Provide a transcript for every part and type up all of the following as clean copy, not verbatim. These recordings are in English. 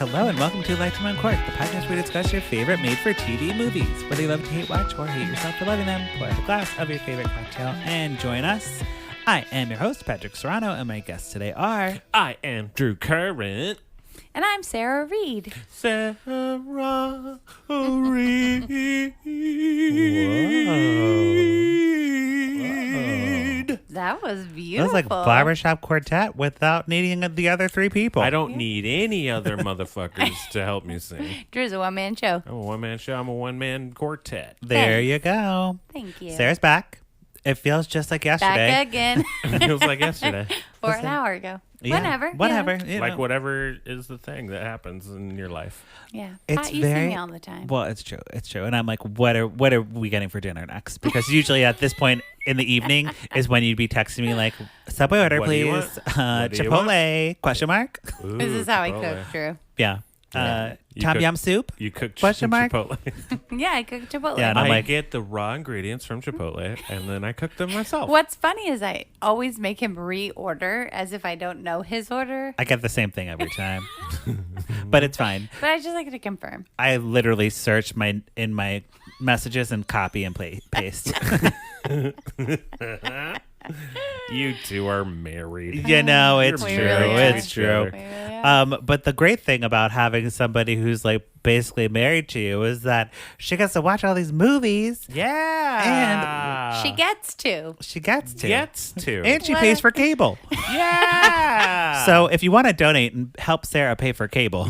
Hello and welcome to Lifetime Uncorked, the podcast where we discuss your favorite made-for-TV movies. Whether you love to hate watch or hate yourself for loving them, pour out a glass of your favorite cocktail and join us. I am your host, Patrick Serrano, and my guests today are... I am Drew Current. And I'm Sarah Reed. Sarah Reed. Whoa. That was That beautiful. was like barbershop quartet without needing the other three people. I don't need any other motherfuckers to help me sing. Drew's a one-man show. I'm a one-man show. I'm a one-man quartet. There Thanks. you go. Thank you. Sarah's back. It feels just like yesterday. Back again. It feels like yesterday. Or an hour ago. Yeah, Whenever. Whatever. Yeah. you Like know. whatever is the thing that happens in your life. Yeah. It's Pat, you very- see me all the time. Well, it's true. It's true. And I'm like, what are we getting for dinner next? Because usually at this point in the evening is when you'd be texting me like, Subway order, What do you please. want? What do you Chipotle, question mark? Ooh, This is how I Chipotle. cook, Drew. Yeah. You Tom cook- yum soup? You cook Question mark? Chipotle. Yeah, I cook Chipotle. Yeah, and I'm I like- get the raw ingredients from Chipotle, and then I cook them myself. What's funny is I always make him reorder as if I don't know his order. I get the same thing every time. But it's fine. But I just like to confirm. I literally search in my messages and copy and paste. You two are married. You know, it's We true. really It's are. true. We really are. But the great thing about having somebody who's like basically married to you is that she gets to watch all these movies. Yeah. She gets to. She gets to. And she What pays a- for cable. Yeah. So if you want to donate and help Sarah pay for cable,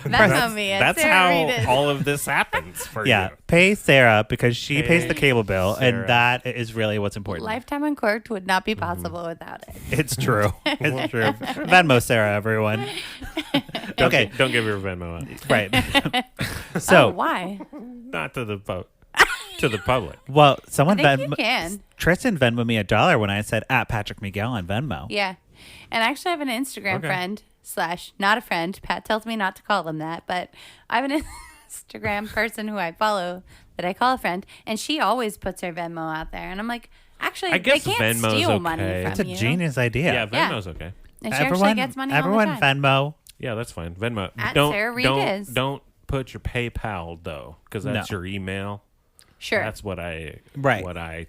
Memo me at That's Sarah how Reed. all of this happens for yeah, you. pay Sarah because she Pay pays the cable bill, Sarah. and that is really what's important. Lifetime Uncorked would not Mm-hmm. be possible without it. It's true. It's true. Venmo Sarah, everyone. Okay, Don't give your Venmo out. right. Oh, So, why? Not to the to the public. well, someone I think you can. Tristan Venmo me $1 when I said at Patrick Miguel on Venmo. Yeah. And I actually have an Instagram Okay. friend / not a friend. Pat tells me not to call them that, but I have an Instagram person who I follow that I call a friend, and she always puts her Venmo out there. And I'm like, actually, I guess they can't Venmo's steal money okay. from It's a you. genius idea. Yeah, Venmo's okay. And she actually gets money everyone all the time. Venmo. Yeah, that's fine. Venmo. At don't Sarah Reed don't is. don't put your PayPal though, because that's No. your email. Sure. That's what I say.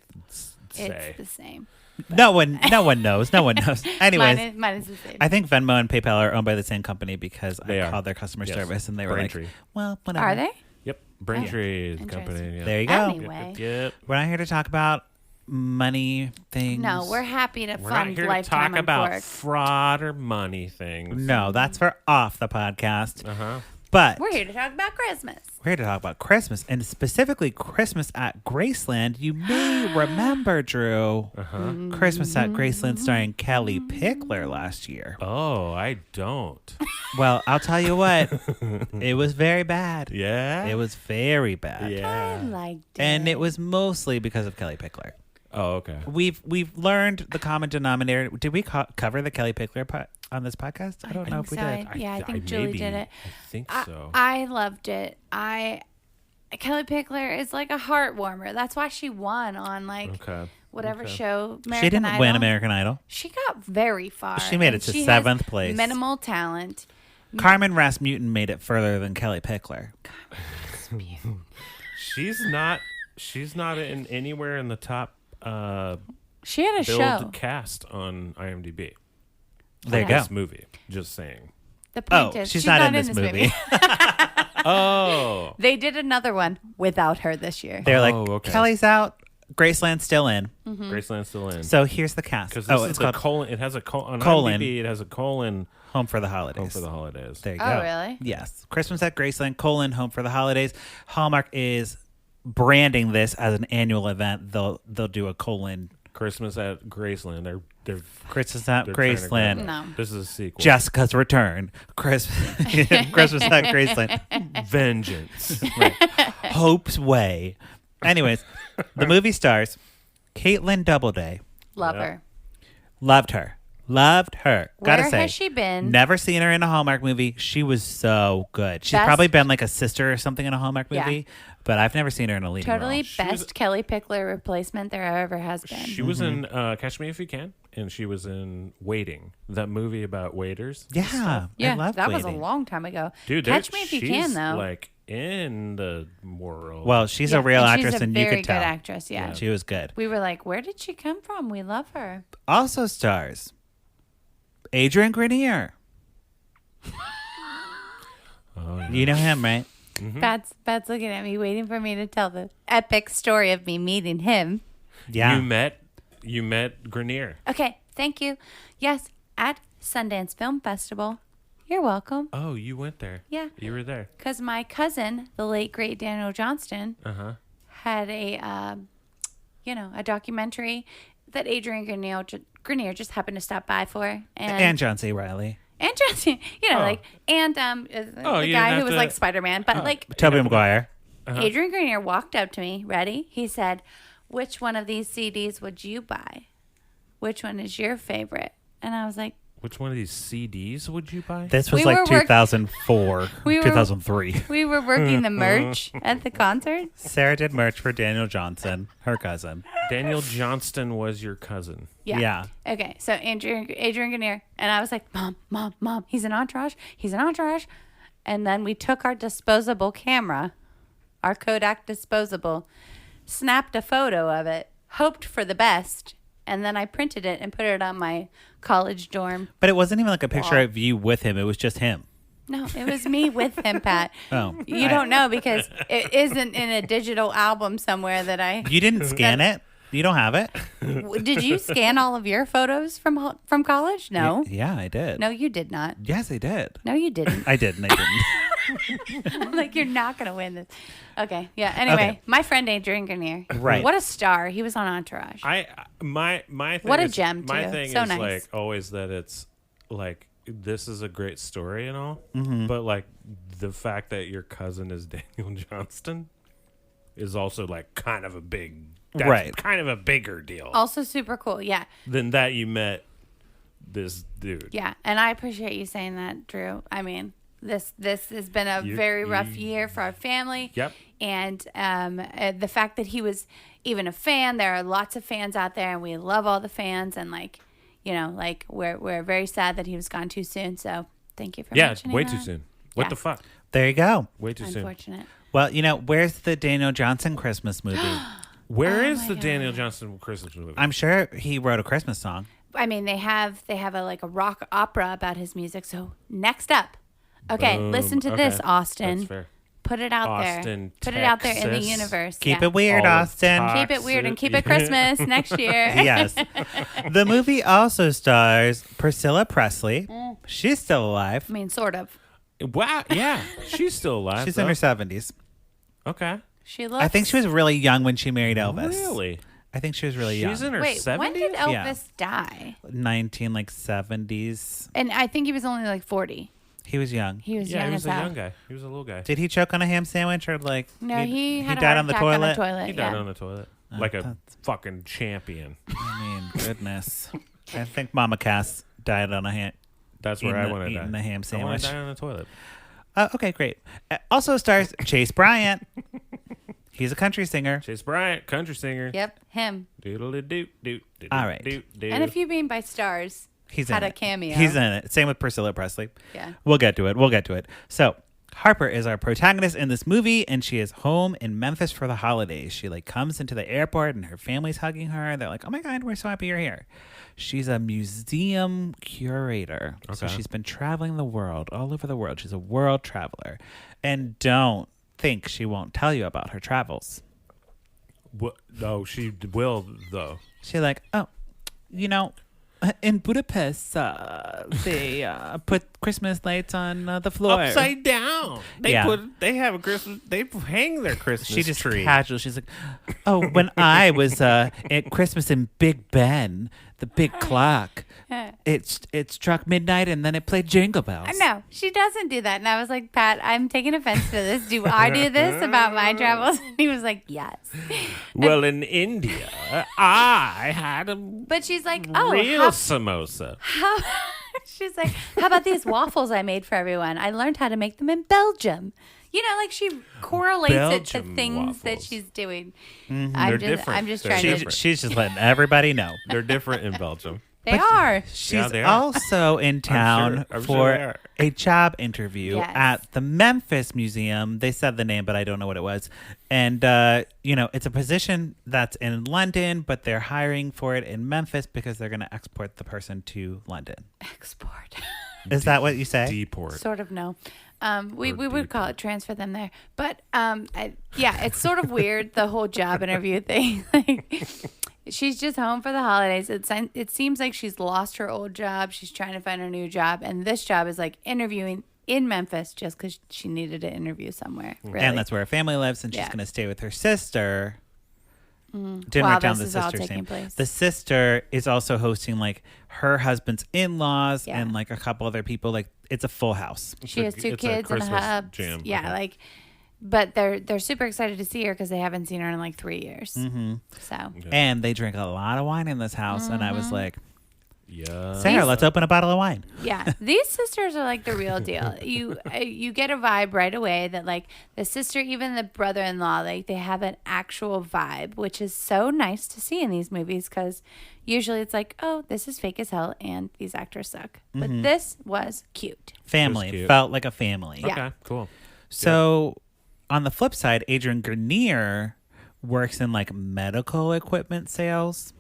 It's the same. No one knows. No one knows. Anyways, Mine is the same. I think Venmo and PayPal are owned by the same company because They I are. called their customer Yes. service and they were Braintree. like, well, whatever. Are they? Yep, Braintree is the Interesting. company. Yeah. There you go. Anyway. Yep. We're not here to talk about money things. No, we're happy to We're not fund here to Lifetime talk about Uncorked. fraud or money things. No, that's for off the podcast. Uh-huh. But We're here to talk about Christmas. we're here to talk about Christmas, and specifically Christmas at Graceland. You may remember, Drew, Christmas at Graceland starring Kelly Pickler last year. Oh, I don't. Well, I'll tell you what, it was very bad. Yeah? It was very bad. I Yeah. liked it. And it was mostly because of Kelly Pickler. Oh, okay. We've learned the common denominator. Did we cover the Kelly Pickler part on this podcast? I don't know if we think did. so. Yeah, I think Julie maybe. did it. I think so. I loved it. Kelly Pickler is like a heart warmer. That's why she won on Okay. whatever Okay. show. American She didn't Idol. win American Idol. She got very far. She made it and to she has 7th place. Minimal talent. Carmen Rasmussen made it further than Kelly Pickler. She's not in anywhere in the top She had a billed show. cast on IMDb. There you Okay. go. This movie. Just saying. The point Oh, is, she's not in this movie. Oh. They did another one without her this year. They're like, Oh, okay. Kelly's out, Graceland's still in. Graceland's still in. So here's the cast. Because this Oh, is it's a called colon. It has a colon. On Colon. IMDb, it has a colon. Home for the Holidays. Home for the holidays. There you Oh, go. really? Yes. Christmas at Graceland, Home for the Holidays. Hallmark is branding this as an annual event. They'll do a colon. Christmas at Graceland. They're Christmas at they're trying to grab Graceland. it. No. This is a sequel. Jessica's Return. Christmas at Graceland. Vengeance. Hope's Way. Anyways, the movie stars Kaitlin Doubleday. Love Yeah. her. Loved her. Gotta Where say. has she been? Never seen her in a Hallmark movie. She was so good. She's Best- probably been like a sister or something in a Hallmark Yeah. movie, but I've never seen her in a leading Totally role. She was- best Kelly Pickler replacement there ever has been. She was in Catch Me If You Can and she was in Waiting, that movie about waiters. Yeah. Yeah, I love that was Waiting. a long time ago. Dude, Catch Me If You Can, she's, though. like in the world. Well, she's Yeah, a real and actress, she's a and you very could tell. good actress. Yeah. She was good. We were like, where did she come from? We love her. Also stars Adrian Grenier. Oh, yeah. You know him, right? Mm-hmm. Pat's looking at me, waiting for me to tell the epic story of me meeting him. Yeah. You met Grenier. Okay, thank you. Yes, at Sundance Film Festival. You're welcome. Oh, you went there. Yeah. You were there. Because my cousin, the late great Daniel Johnston, had a documentary that Adrian Grenier just happened to stop by for, And John C. Reilly. and Johnston, the you guy didn't who have was to- like Spider-Man, but like Tobey Maguire. Adrian Grenier walked up to me. Ready? He said, "Which one of these CDs would you buy? Which one is your favorite?" And I was like, Which one of these CDs would you buy? This was We like were 2004, We were- 2003. "We were working the merch at the concert." Sarah did merch for Daniel Johnson, her cousin. Daniel Johnston was your cousin. Yeah. Okay. So Adrian Grenier, and I was like, Mom, he's an entourage. And then we took our disposable camera, our Kodak disposable, snapped a photo of it, hoped for the best, and then I printed it and put it on my college dorm. But it wasn't even like a picture of you with him. It was just him. No, it was me with him, Pat. Oh. You don't know because it isn't in a digital album somewhere that I... You didn't scan it? You don't have it? Did you scan all of your photos from college? No. Yeah, I did. No, you did not. Yes, I did. No, you didn't. I didn't. I'm like, you're not going to win this. Okay. Yeah. Anyway, Okay. my friend Adrian Grenier. Right. What a star. He was on Entourage. My thing What a is, gem, my too. thing So is nice. like always that it's like this is a great story and all, Mm-hmm. but like the fact that your cousin is Daniel Johnston is also like kind of a big Right. kind of a bigger deal Also super cool. Yeah. than that you met this dude. Yeah. And I appreciate you saying that, Drew. I mean, this has been a very rough year for our family. Yep. And the fact that he was even a fan, there are lots of fans out there, and we love all the fans. And we're very sad that he was gone too soon. So thank you for mentioning way that. too soon. What Yeah. the fuck? There you go. Way too soon. Unfortunate. Well, where's the Daniel Johnson Christmas movie? Where is my the God. Daniel Johnston Christmas movie? I'm sure he wrote a Christmas song. I mean, they have a rock opera about his music. So next up, okay, Boom. listen to Okay. this, Austin. That's fair. Put it out Austin, there. Put it out there in the Texas. universe. Keep Yeah. it weird, All the Austin. time. Keep it weird and keep it Toxic. Christmas next year. Yes. The movie also stars Priscilla Presley. She's still alive. I mean, sort of. Wow. Yeah, she's still alive. She's though. in her 70s. Okay. She looks. I think she was really young when she married Elvis. Really? I think she was really She's young. in her Wait, 70s? when did Elvis Yeah. die? 70s. And I think he was only like 40. He was young. He was Yeah, young he was as a hell. young guy. He was a little guy. Did he choke on a ham sandwich or like? No, he had a died heart on the attack toilet. on the toilet. He died yeah. on the toilet. Like a that's- fucking champion. I mean, goodness. I think Mama Cass died on a ham. That's where I want to die. Eating a ham I want sandwich. to die on the toilet. Okay, great. Also stars Chase Bryant. He's a country singer. Chase Bryant, country singer. Yep, him. Doodle doot doot. All right. And if you mean by stars, He's had in a it. cameo. He's in it. Same with Priscilla Presley. Yeah. We'll get to it. So Harper is our protagonist in this movie, and she is home in Memphis for the holidays. She comes into the airport, and her family's hugging her. They're like, "Oh my God, we're so happy you're here." She's a museum curator, so Okay. she's been traveling the world, all over the world. She's a world traveler, and don't think she won't tell you about her travels. No, she will though. She's like, "Oh, in Budapest, they put Christmas lights on the floor." Upside down. They Yeah. They have a Christmas. They hang their Christmas She just tree. casual. She's like, "Oh, when I was at Christmas in Big Ben, the big clock, it struck midnight, and then it played Jingle Bells." No, she doesn't do that. And I was like, Pat, I'm taking offense to this. Do I do this about my travels? And he was like, yes. Well, in India, I had a But she's like, oh, real samosa. she's like, how about these waffles I made for everyone? I learned how to make them in Belgium. She correlates it to Belgium things that waffles. she's doing. They're I'm different. just They're trying different. to. She's just letting everybody know. They're different in Belgium. They are. She's they are. also in town I'm sure for they are. a job interview Yes. at the Memphis Museum. They said the name, but I don't know what it was. And, it's a position that's in London, but they're hiring for it in Memphis because they're going to export the person to London. Export. Is that what you say? Deport. Sort of no. We would call it transfer them there. But it's sort of weird, the whole job interview thing. Like, she's just home for the holidays. It seems like she's lost her old job. She's trying to find a new job. And this job is like interviewing in Memphis just because she needed to interview somewhere. Really. And that's where her family lives, and she's going to stay with her sister. Didn't While write down this the is all sister's taking name. place. The sister is also hosting like her husband's in-laws Yeah. and like a couple other people. Like it's a full house. She has two It's a kids and a Christmas hub. jam. Yeah, Okay. but they're super excited to see her because they haven't seen her in like 3 years. Mm-hmm. So Yeah. And they drink a lot of wine in this house. And I was like, Yeah. Sarah, let's open a bottle of wine. yeah, these sisters are like the real deal. You get a vibe right away that like the sister, even the brother-in-law, like they have an actual vibe, which is so nice to see in these movies because usually it's like, oh, this is fake as hell and these actors suck. But this was cute. Family. cute. Felt like a family. Yeah. Okay, cool. So on the flip side, Adrian Grenier works in like medical equipment sales.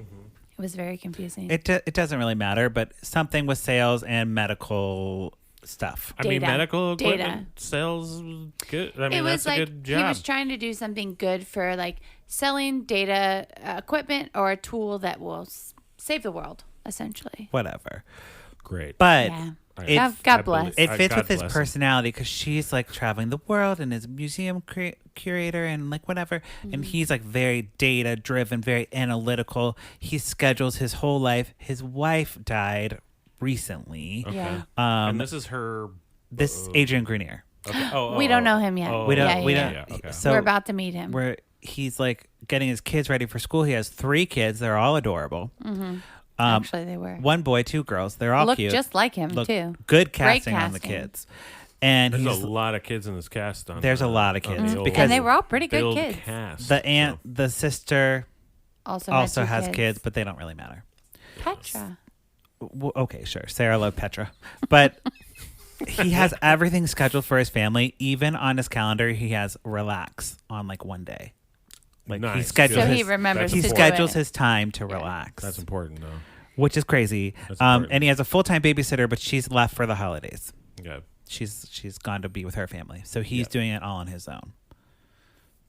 It was very confusing. It doesn't really matter, but something with sales and medical stuff. I mean, Data. medical equipment Data. sales good. I mean, it was that's like a good job. he was trying to do something good for like selling data equipment or a tool that will save the world, essentially. Whatever. Great. But Yeah. it, God bless. it fits God with his bless him. personality because she's like traveling the world and is a museum curator and like whatever. And he's like very data driven, very analytical. He schedules his whole life. His wife died recently. Okay. Yeah. And this is her. This Adrian Grenier. Okay. We don't know him yet. We don't. Yeah, we yeah, don't. yeah. Okay. So We're about to meet him. where he's like getting his kids ready for school. He has 3 kids. They're all adorable. Actually, they were. 1 boy, 2 girls. They're all Look cute. just like him, Look, too. good Great casting on the casting. kids. And There's he's a lot of kids in this cast. There's a lot of on kids the old because- And they were all pretty good build kids. Cast, the aunt, the sister Also also had 2 has kids, but they don't really matter. Petra. Okay, sure. Sarah loved Petra, but he has everything scheduled for his family. Even on his calendar, he has relax on like one day. Like he Nice. schedules. So his, he remembers he to do schedules it. his time to relax. That's important, though. which is crazy. That's important. And he has a full-time babysitter, but she's left for the holidays. Yeah. She's gone to be with her family, so he's doing it all on his own.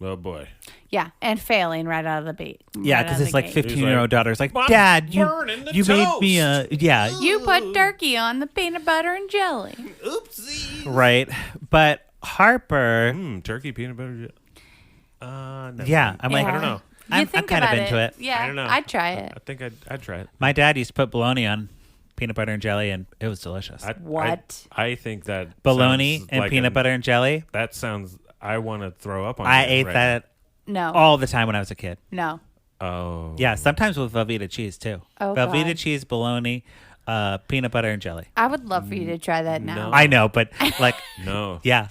Oh boy. Yeah, and failing right out of the beat. Yeah, right because out of his the like gate. 15-year-old daughter's like, "I'm Dad, burning the you made me toast." You put turkey on the peanut butter and jelly. Oopsie. right. But Harper, Turkey peanut butter. Never yeah, mind. I'm like, I don't know. You I'm think kind of about into it. Yeah, I don't know. I'd try it. I think I'd try it. My dad used to put bologna on peanut butter and jelly, and it was delicious. What? I think that Bologna sounds and like peanut butter and jelly. That sounds. I want to throw up on. I you ate right that No. all the time when I was a kid. No. now. Oh. Yeah, sometimes with Velveeta cheese too. Oh, Velveeta God. cheese, bologna, peanut butter and jelly. I would love for you to try that now. No. I know, but like, No. yeah.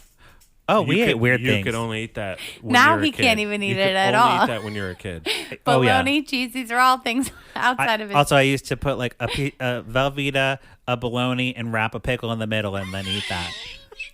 Oh, we You ate could- weird you things. could only eat that. When Now you're a he kid. can't even eat You it could at only all. Eat that when you're a kid. Oh, yeah. Bologna, cheese, these are all things outside of it. Also, I used to put like a Velveeta, a bologna, and wrap a pickle in the middle, and then eat that.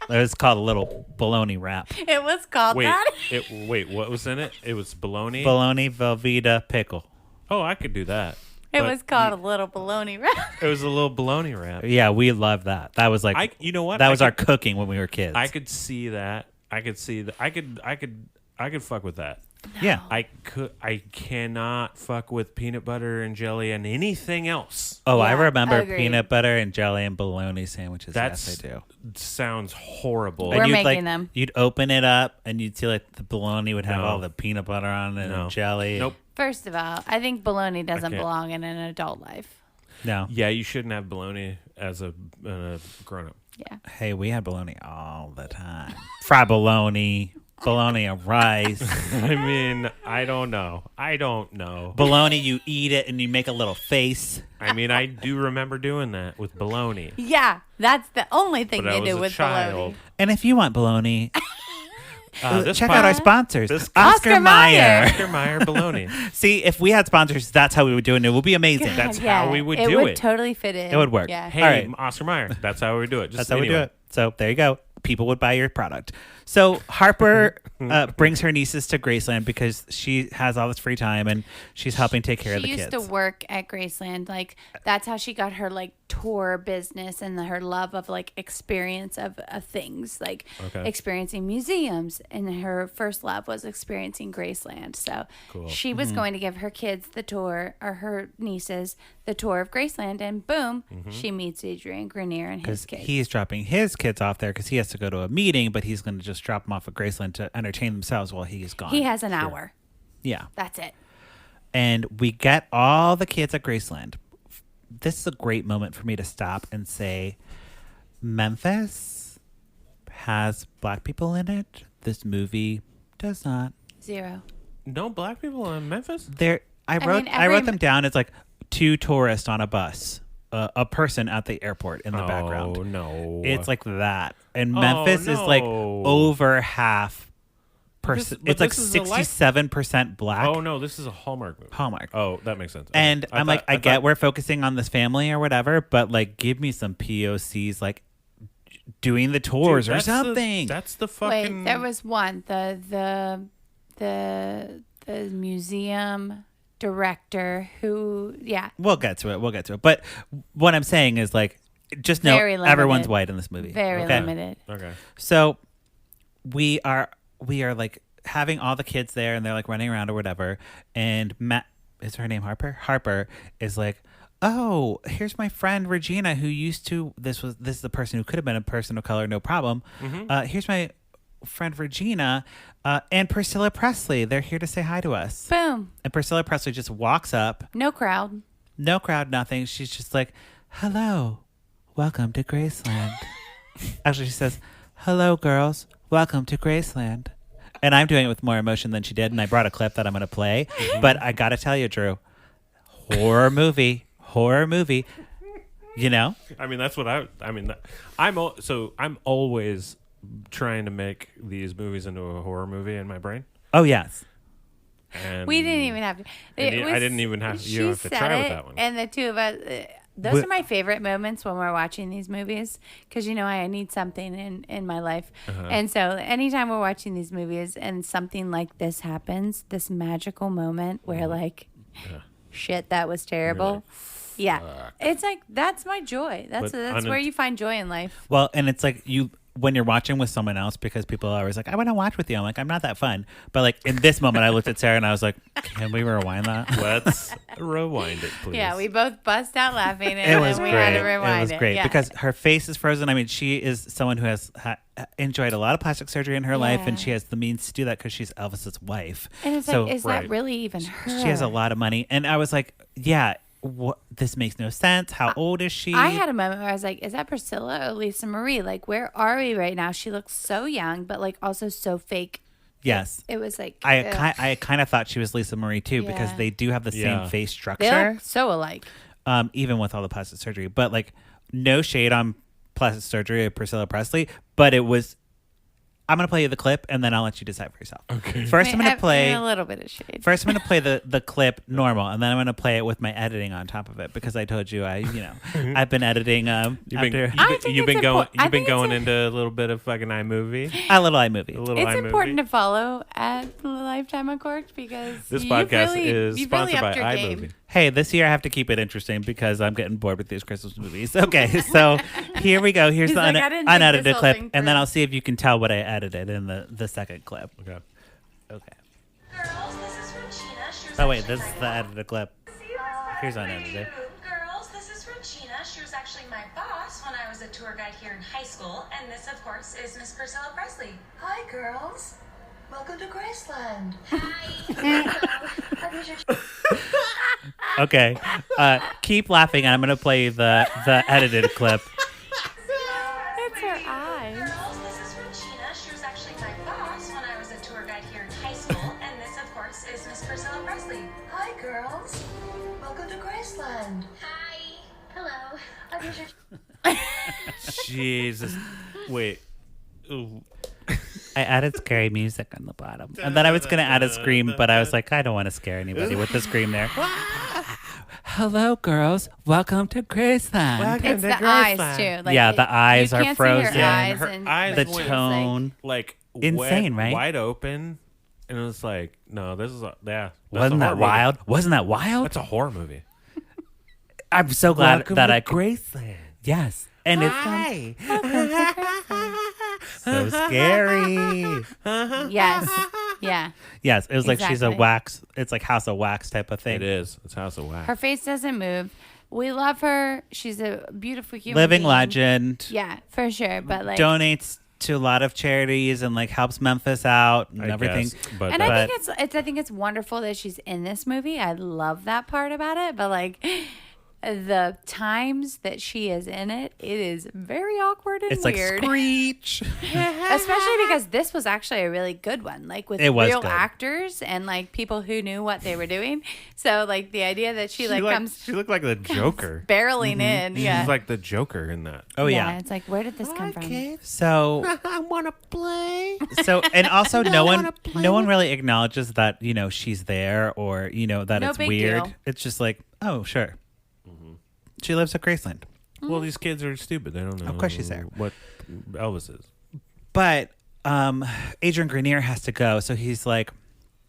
It was called a little bologna wrap. It was called Wait, that. wait, what was in it? It was bologna. Bologna, Velveeta, pickle. Oh, I could do that. It But was called a little bologna wrap. It was a little bologna wrap. Yeah, we loved that. That was like, You know what? that I was our could- cooking when we were kids. I could see that. I could see that. I could fuck with that. Yeah. I cannot fuck with peanut butter and jelly and anything else. Oh, I Yeah, remember agreed. peanut butter and jelly and bologna sandwiches. That's Yes, I do. sounds horrible. We're And you'd, making like, them. You'd open it up and you'd see like the bologna would have No. all the peanut butter on it No. and jelly. Nope. First of all, I think bologna doesn't can't. belong in an adult life. No. Yeah, you shouldn't have bologna as a grown up. Yeah. Hey, we had bologna all the time. Fried bologna, bologna and rice. I mean, I don't know. Bologna, you eat it and you make a little face. I mean, I do remember doing that with bologna. Yeah, that's the only thing But I they was do a with child. bologna. And if you want bologna, Check out our sponsors. this- Oscar Mayer. Oscar Mayer baloney. See, if we had sponsors, that's how we would do it. And it would be amazing. That's how we would do It would it. totally fit in. It would work. Yeah. Hey, All right. Oscar Mayer. That's how we do it. Just That's how we do anyway. it. So there you go. People would buy your product. So Harper brings her nieces to Graceland because she has all this free time and she's helping take care of the She kids. used to work at Graceland. Like, that's how she got her, like, tour business and her love of, like, experience of things. Like, experiencing museums. And her first love was experiencing Graceland. So she was going to give her kids the tour, or her nieces, the tour of Graceland. And boom, she meets Adrian Grenier and his kids. He's dropping his kids off there because he has to go to a meeting, but he's going to just drop them off at Graceland to entertain themselves while he's gone. He has an hour. Yeah. That's it. And we get all the kids at Graceland. This is a great moment for me to stop and say, Memphis has black people in it. This movie does not. 0. No black people in Memphis? I wrote them down as like 2 tourists on a bus. A person at the airport in the background. Oh, no. It's like that. And Memphis is like over half person. It's like 67% black. Oh, no. This is a Hallmark movie. Hallmark. Oh, that makes sense. Okay. And I get we're focusing on this family or whatever, but like give me some POCs like doing the tours or something. That's the fucking... Wait, there was one. The museum director who, We'll get to it. But what I'm saying is like, just know everyone's white in this movie. Very limited. Okay. So we are like having all the kids there and they're like running around or whatever. And Matt, is her name Harper? Harper is like, oh, here's my friend Regina who used to, this is the person who could have been a person of color, no problem. Here's my friend Regina and Priscilla Presley. They're here to say hi to us. Boom. And Priscilla Presley just walks up. No crowd, nothing. She's just like, hello, welcome to Graceland. Actually, she says, hello, girls, welcome to Graceland. And I'm doing it with more emotion than she did. And I brought a clip that I'm going to play. But I got to tell you, Drew, horror movie. You know? I mean, that's what I'm always trying to make these movies into a horror movie in my brain. Oh, yes. And we didn't even have to. I didn't even have you have to try with that one. And the two of us, those are my favorite moments when we're watching these movies because, you know, I need something in my life. And so anytime we're watching these movies and something like this happens, this magical moment where like, shit, that was terrible. It's like, that's my joy. That's where you find joy in life. Well, and it's like when you're watching with someone else, because people are always like, I want to watch with you. I'm like, I'm not that fun. But like in this moment, I looked at Sarah and I was like, can we rewind that? Let's rewind it, please. Yeah, we both bust out laughing and It was then we great. had to rewind It was great Yeah. because her face is frozen. I mean, she is someone who has enjoyed a lot of plastic surgery in her life, and she has the means to do that because she's Elvis's wife. And it's so, like, is that really even her? She has a lot of money. And I was like, yeah, this makes no sense. How old is she? I had a moment where I was like, is that Priscilla or Lisa Marie? Like, where are we right now? She looks so young, but like also so fake. Yes. It was like, I kind of thought she was Lisa Marie too, because they do have the same face structure. They look so alike. Even with all the plastic surgery. But like, no shade on plastic surgery of Priscilla Presley, but it was. I'm going to play you the clip and then I'll let you decide for yourself. Okay. First, I'm going to play a little bit of shade. First, I'm going to play the clip normal, and then I'm going to play it with my editing on top of it because I told you I've been editing. You've been going into a little bit of fucking iMovie. A little iMovie. It's important to follow at Lifetime Uncorked because this podcast is sponsored by iMovie. Hey, this year I have to keep it interesting because I'm getting bored with these Christmas movies. Okay, so here we go. Here's the unedited clip, and then I'll see if you can tell what I edited in the second clip. Okay. Girls, this is Regina. Oh wait, this is the edited clip. Here's unedited. Girls, this is Regina. She was actually my boss when I was a tour guide here in high school. And this, of course, is Miss Priscilla Presley. Hi, girls. Welcome to Graceland. Okay, keep laughing, and I'm gonna play the edited clip. It's her eyes. Girls, this is Regina. She was actually my boss when I was a tour guide here in high school. And this, of course, is Miss Priscilla Presley. Hi, girls. Welcome to Graceland. Hi. Hello. Jesus. Wait. Ooh. I added scary music on the bottom. And then I was going to add a scream, but I was like, I don't want to scare anybody with the screen there. Hello, girls. Welcome to Graceland. It's the eyes too. Like, yeah, the eyes are you can't frozen. See her eyes Her and eyes The went tone. like Insane, right? Wide open, and it was like, no, this is that's Wasn't a that horror wild? Movie. Wasn't that wild? That's a horror movie. I'm so glad Welcome that to I Graceland. Yes. And Hi. it's so scary. Yes. Yeah. Yes, it was like she's a Exactly. wax. It's like House of Wax type of thing. It is. It's House of Wax. Her face doesn't move. We love her. She's a beautiful human Living being. legend. Yeah, for sure. But like, Donates to a lot of charities and like helps Memphis out and I everything. guess, but and But- I think it's wonderful that she's in this movie. I love that part about it. But like, the times that she is in it, it is very awkward and It's like weird. screech. Especially because this was actually a really good one, like with It was real good. actors and like people who knew what they were doing. So like the idea that she comes She looked like the Joker. barreling in, yeah. She's like the Joker in that. Oh yeah. It's like, where did this come from? So I want to play. so and also no one really acknowledges that, you know, she's there or, you know, that No it's big weird. deal. It's just like, oh, sure. She lives at Graceland. Well, these kids are stupid. They don't know. Of course she's there. What Elvis is. But Adrian Grenier has to go, so he's like,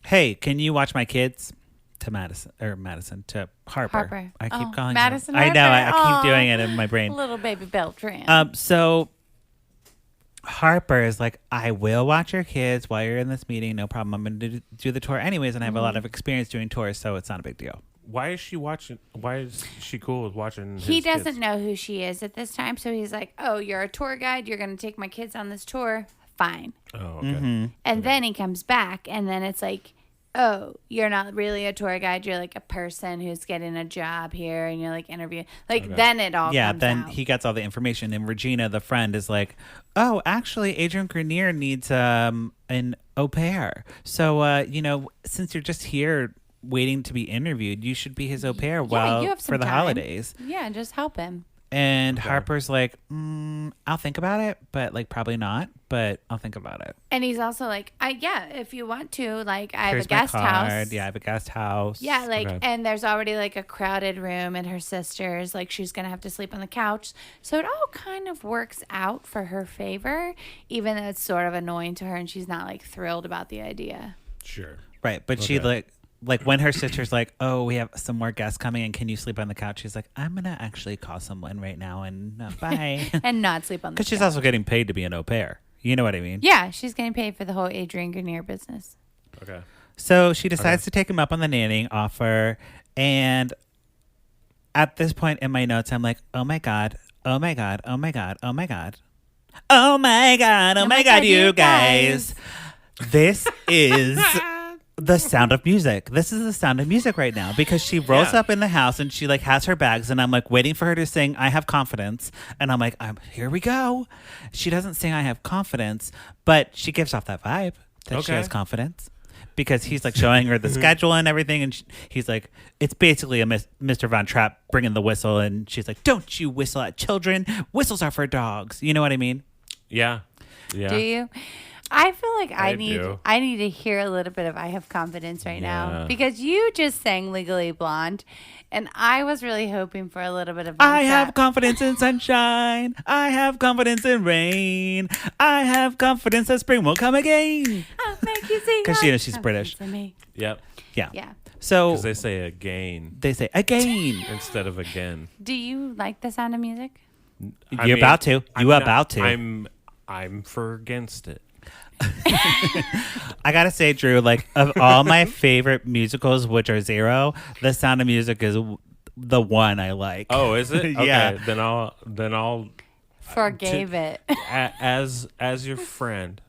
"Hey, can you watch my kids?" To Madison to Harper. Harper. I keep Oh, calling Madison her. I know. I Harper. keep Aw. doing it in my brain. Little baby Beltran. So Harper is like, I will watch your kids while you're in this meeting. No problem. I'm going to do the tour anyways, and I have a lot of experience doing tours, so it's not a big deal. Why is she watching? Why is she cool with watching? He his doesn't kids? know who she is at this time, so he's like, "Oh, you're a tour guide. You're going to take my kids on this tour. Fine." Oh, okay. And then he comes back, and then it's like, "Oh, you're not really a tour guide. You're like a person who's getting a job here, and you're like interviewing." Like then it all Yeah, comes then out. he gets all the information, and Regina, the friend, is like, "Oh, actually, Adrian Grenier needs an au pair. So, you know, since you're just here waiting to be interviewed, you should be his au pair you have some for the time. holidays." Yeah, just help him. And Harper's like, I'll think about it, but like probably not, but I'll think about it. And he's also like, if you want to, like, I have Here's a guest my card. house. Yeah, I have a guest house. Yeah, like, Okay. and there's already like a crowded room at her sister's. Like, she's gonna have to sleep on the couch. So it all kind of works out for her favor, even though it's sort of annoying to her, and she's not like thrilled about the idea. Sure. Right, but she Okay. like when her sister's like, "Oh, we have some more guests coming, and can you sleep on the couch?" She's like, "I'm gonna actually call someone right now, and bye." And not sleep on the Because she's couch. also getting paid to be an au pair. You know what I mean? Yeah, she's getting paid for the whole Adrian Grenier business. Okay. So she decides to take him up on the nannying offer, and at this point in my notes, I'm like, "Oh my god! Oh my god! Oh my god! Oh my god! Oh my god! Oh my god! You guys, this is." The Sound of Music. This is the Sound of Music right now because she rolls Yeah. up in the house and she like has her bags and I'm like waiting for her to sing I Have Confidence and I'm like here we go. She doesn't sing I Have Confidence, but she gives off that vibe that she Okay. has confidence because he's like showing her the schedule and everything and he's like it's basically a Mr. Von Trapp bringing the whistle and she's like don't you whistle at children. Whistles are for dogs. You know what I mean? Yeah. Yeah. Do you? I feel like I do. need to hear a little bit of I Have Confidence right now Yeah. because you just sang Legally Blonde and I was really hoping for a little bit of I Von have Trapp. confidence in sunshine. I have confidence in rain. I have confidence that spring will come again. I'll make you see 'Cause, my you know, she's British. confidence in me. Yep. Yeah. Yeah. So Because they say again they say again. instead of again. Do you like The Sound of Music? I You're mean, about to. I'm You not- about to. I'm for against it. I gotta say, Drew, like of all my favorite musicals, which are zero, The Sound of Music is the one I like. Oh, is it? Okay. Yeah. Then I'll Forgave it. as your friend,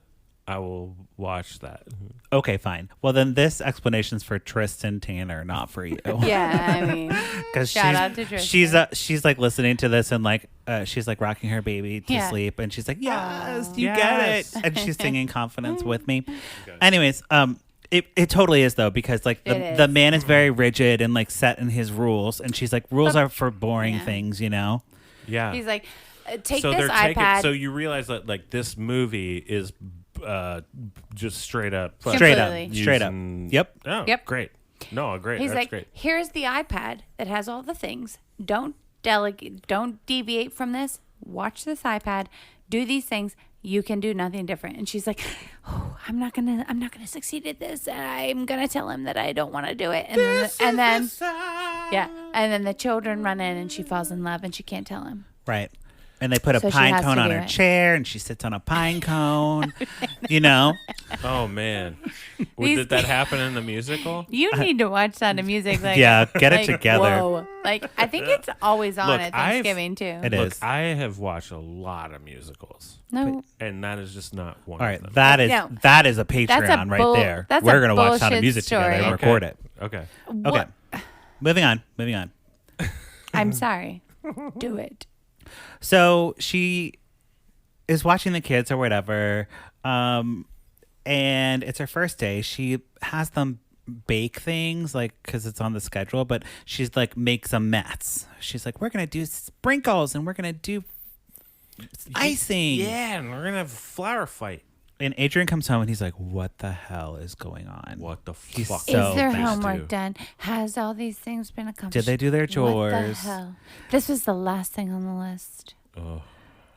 I will watch that. Okay, fine. Well, then this explanation's for Tristan Tanner, not for you. Yeah, I mean, Because Shout out to Tristan. she's like listening to this and like she's like rocking her baby to Yeah. sleep and she's like yes you Yes. get it and she's singing confidence with me. Anyways, it totally is though because like It the is. man is very rigid and like set in his rules and she's like rules are for boring Yeah. things, you know. Yeah. he's like, take so this they're taking. iPad. So you realize that like this movie is just straight up. Completely. Straight up. Yep. Oh, Yep. great. No, great. He's That's like, great. here's the iPad that has all the things. Don't delegate. Don't deviate from this. Watch this iPad. Do these things. You can do nothing different. And she's like, oh, I'm not gonna succeed at this. And I'm gonna tell him that I don't want to do it. And then the children run in and she falls in love and she can't tell him. Right. And they put a So she pine has cone to on do her it. chair, and she sits on a pine cone. You know? Oh man, These- did that happen in the musical? You need to watch Sound of Music. Like, Yeah, get it together. Whoa. Like, I think it's always on Look, at Thanksgiving too. It Look, is. I have watched a lot of musicals, No, and that is just not one All of right, them. that is No. that is a Patreon right bull- there. that's We're a gonna watch Sound of bullshit Music together and story. record it. Okay. Okay. Moving on. I'm sorry. Do it. So she is watching the kids or whatever, and it's her first day. She has them bake things like because it's on the schedule, but she's like makes a mess. She's like, we're gonna do sprinkles and we're gonna do icing. Yeah, and we're gonna have a flower fight. And Adrian comes home and he's like, what the hell is going on? What the He's fuck? so Is their pissed. homework done? Has all these things been accomplished? Did they do their What the chores? hell? This was the last thing on the list. Oh,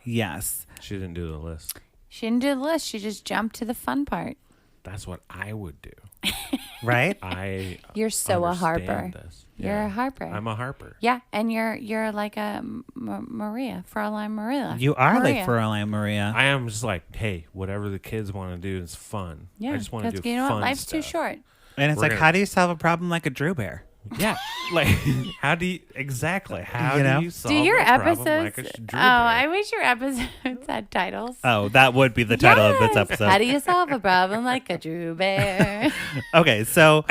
Yes. she didn't do the list. She didn't do the list. She just jumped to the fun part. That's what I would do. Right? I You're so a understand harper. this. You're a harper. I'm a harper. Yeah, and you're like a Maria, Fraulein Maria. You are Maria. like Fraulein Maria. I am just like, hey, whatever the kids want to do is fun. Yeah, I just want to do because you know fun what? Life's stuff. too short. And it's We're like, gonna- how do you solve a problem like a Drew Bear? Yeah, like how do you exactly? How You know? do you solve Do your a problem episodes? like a Oh, Drew Bear? I wish your episodes had titles. Oh, that would be the title of this Yes. episode. How do you solve a problem like a Drew Bear? Okay, so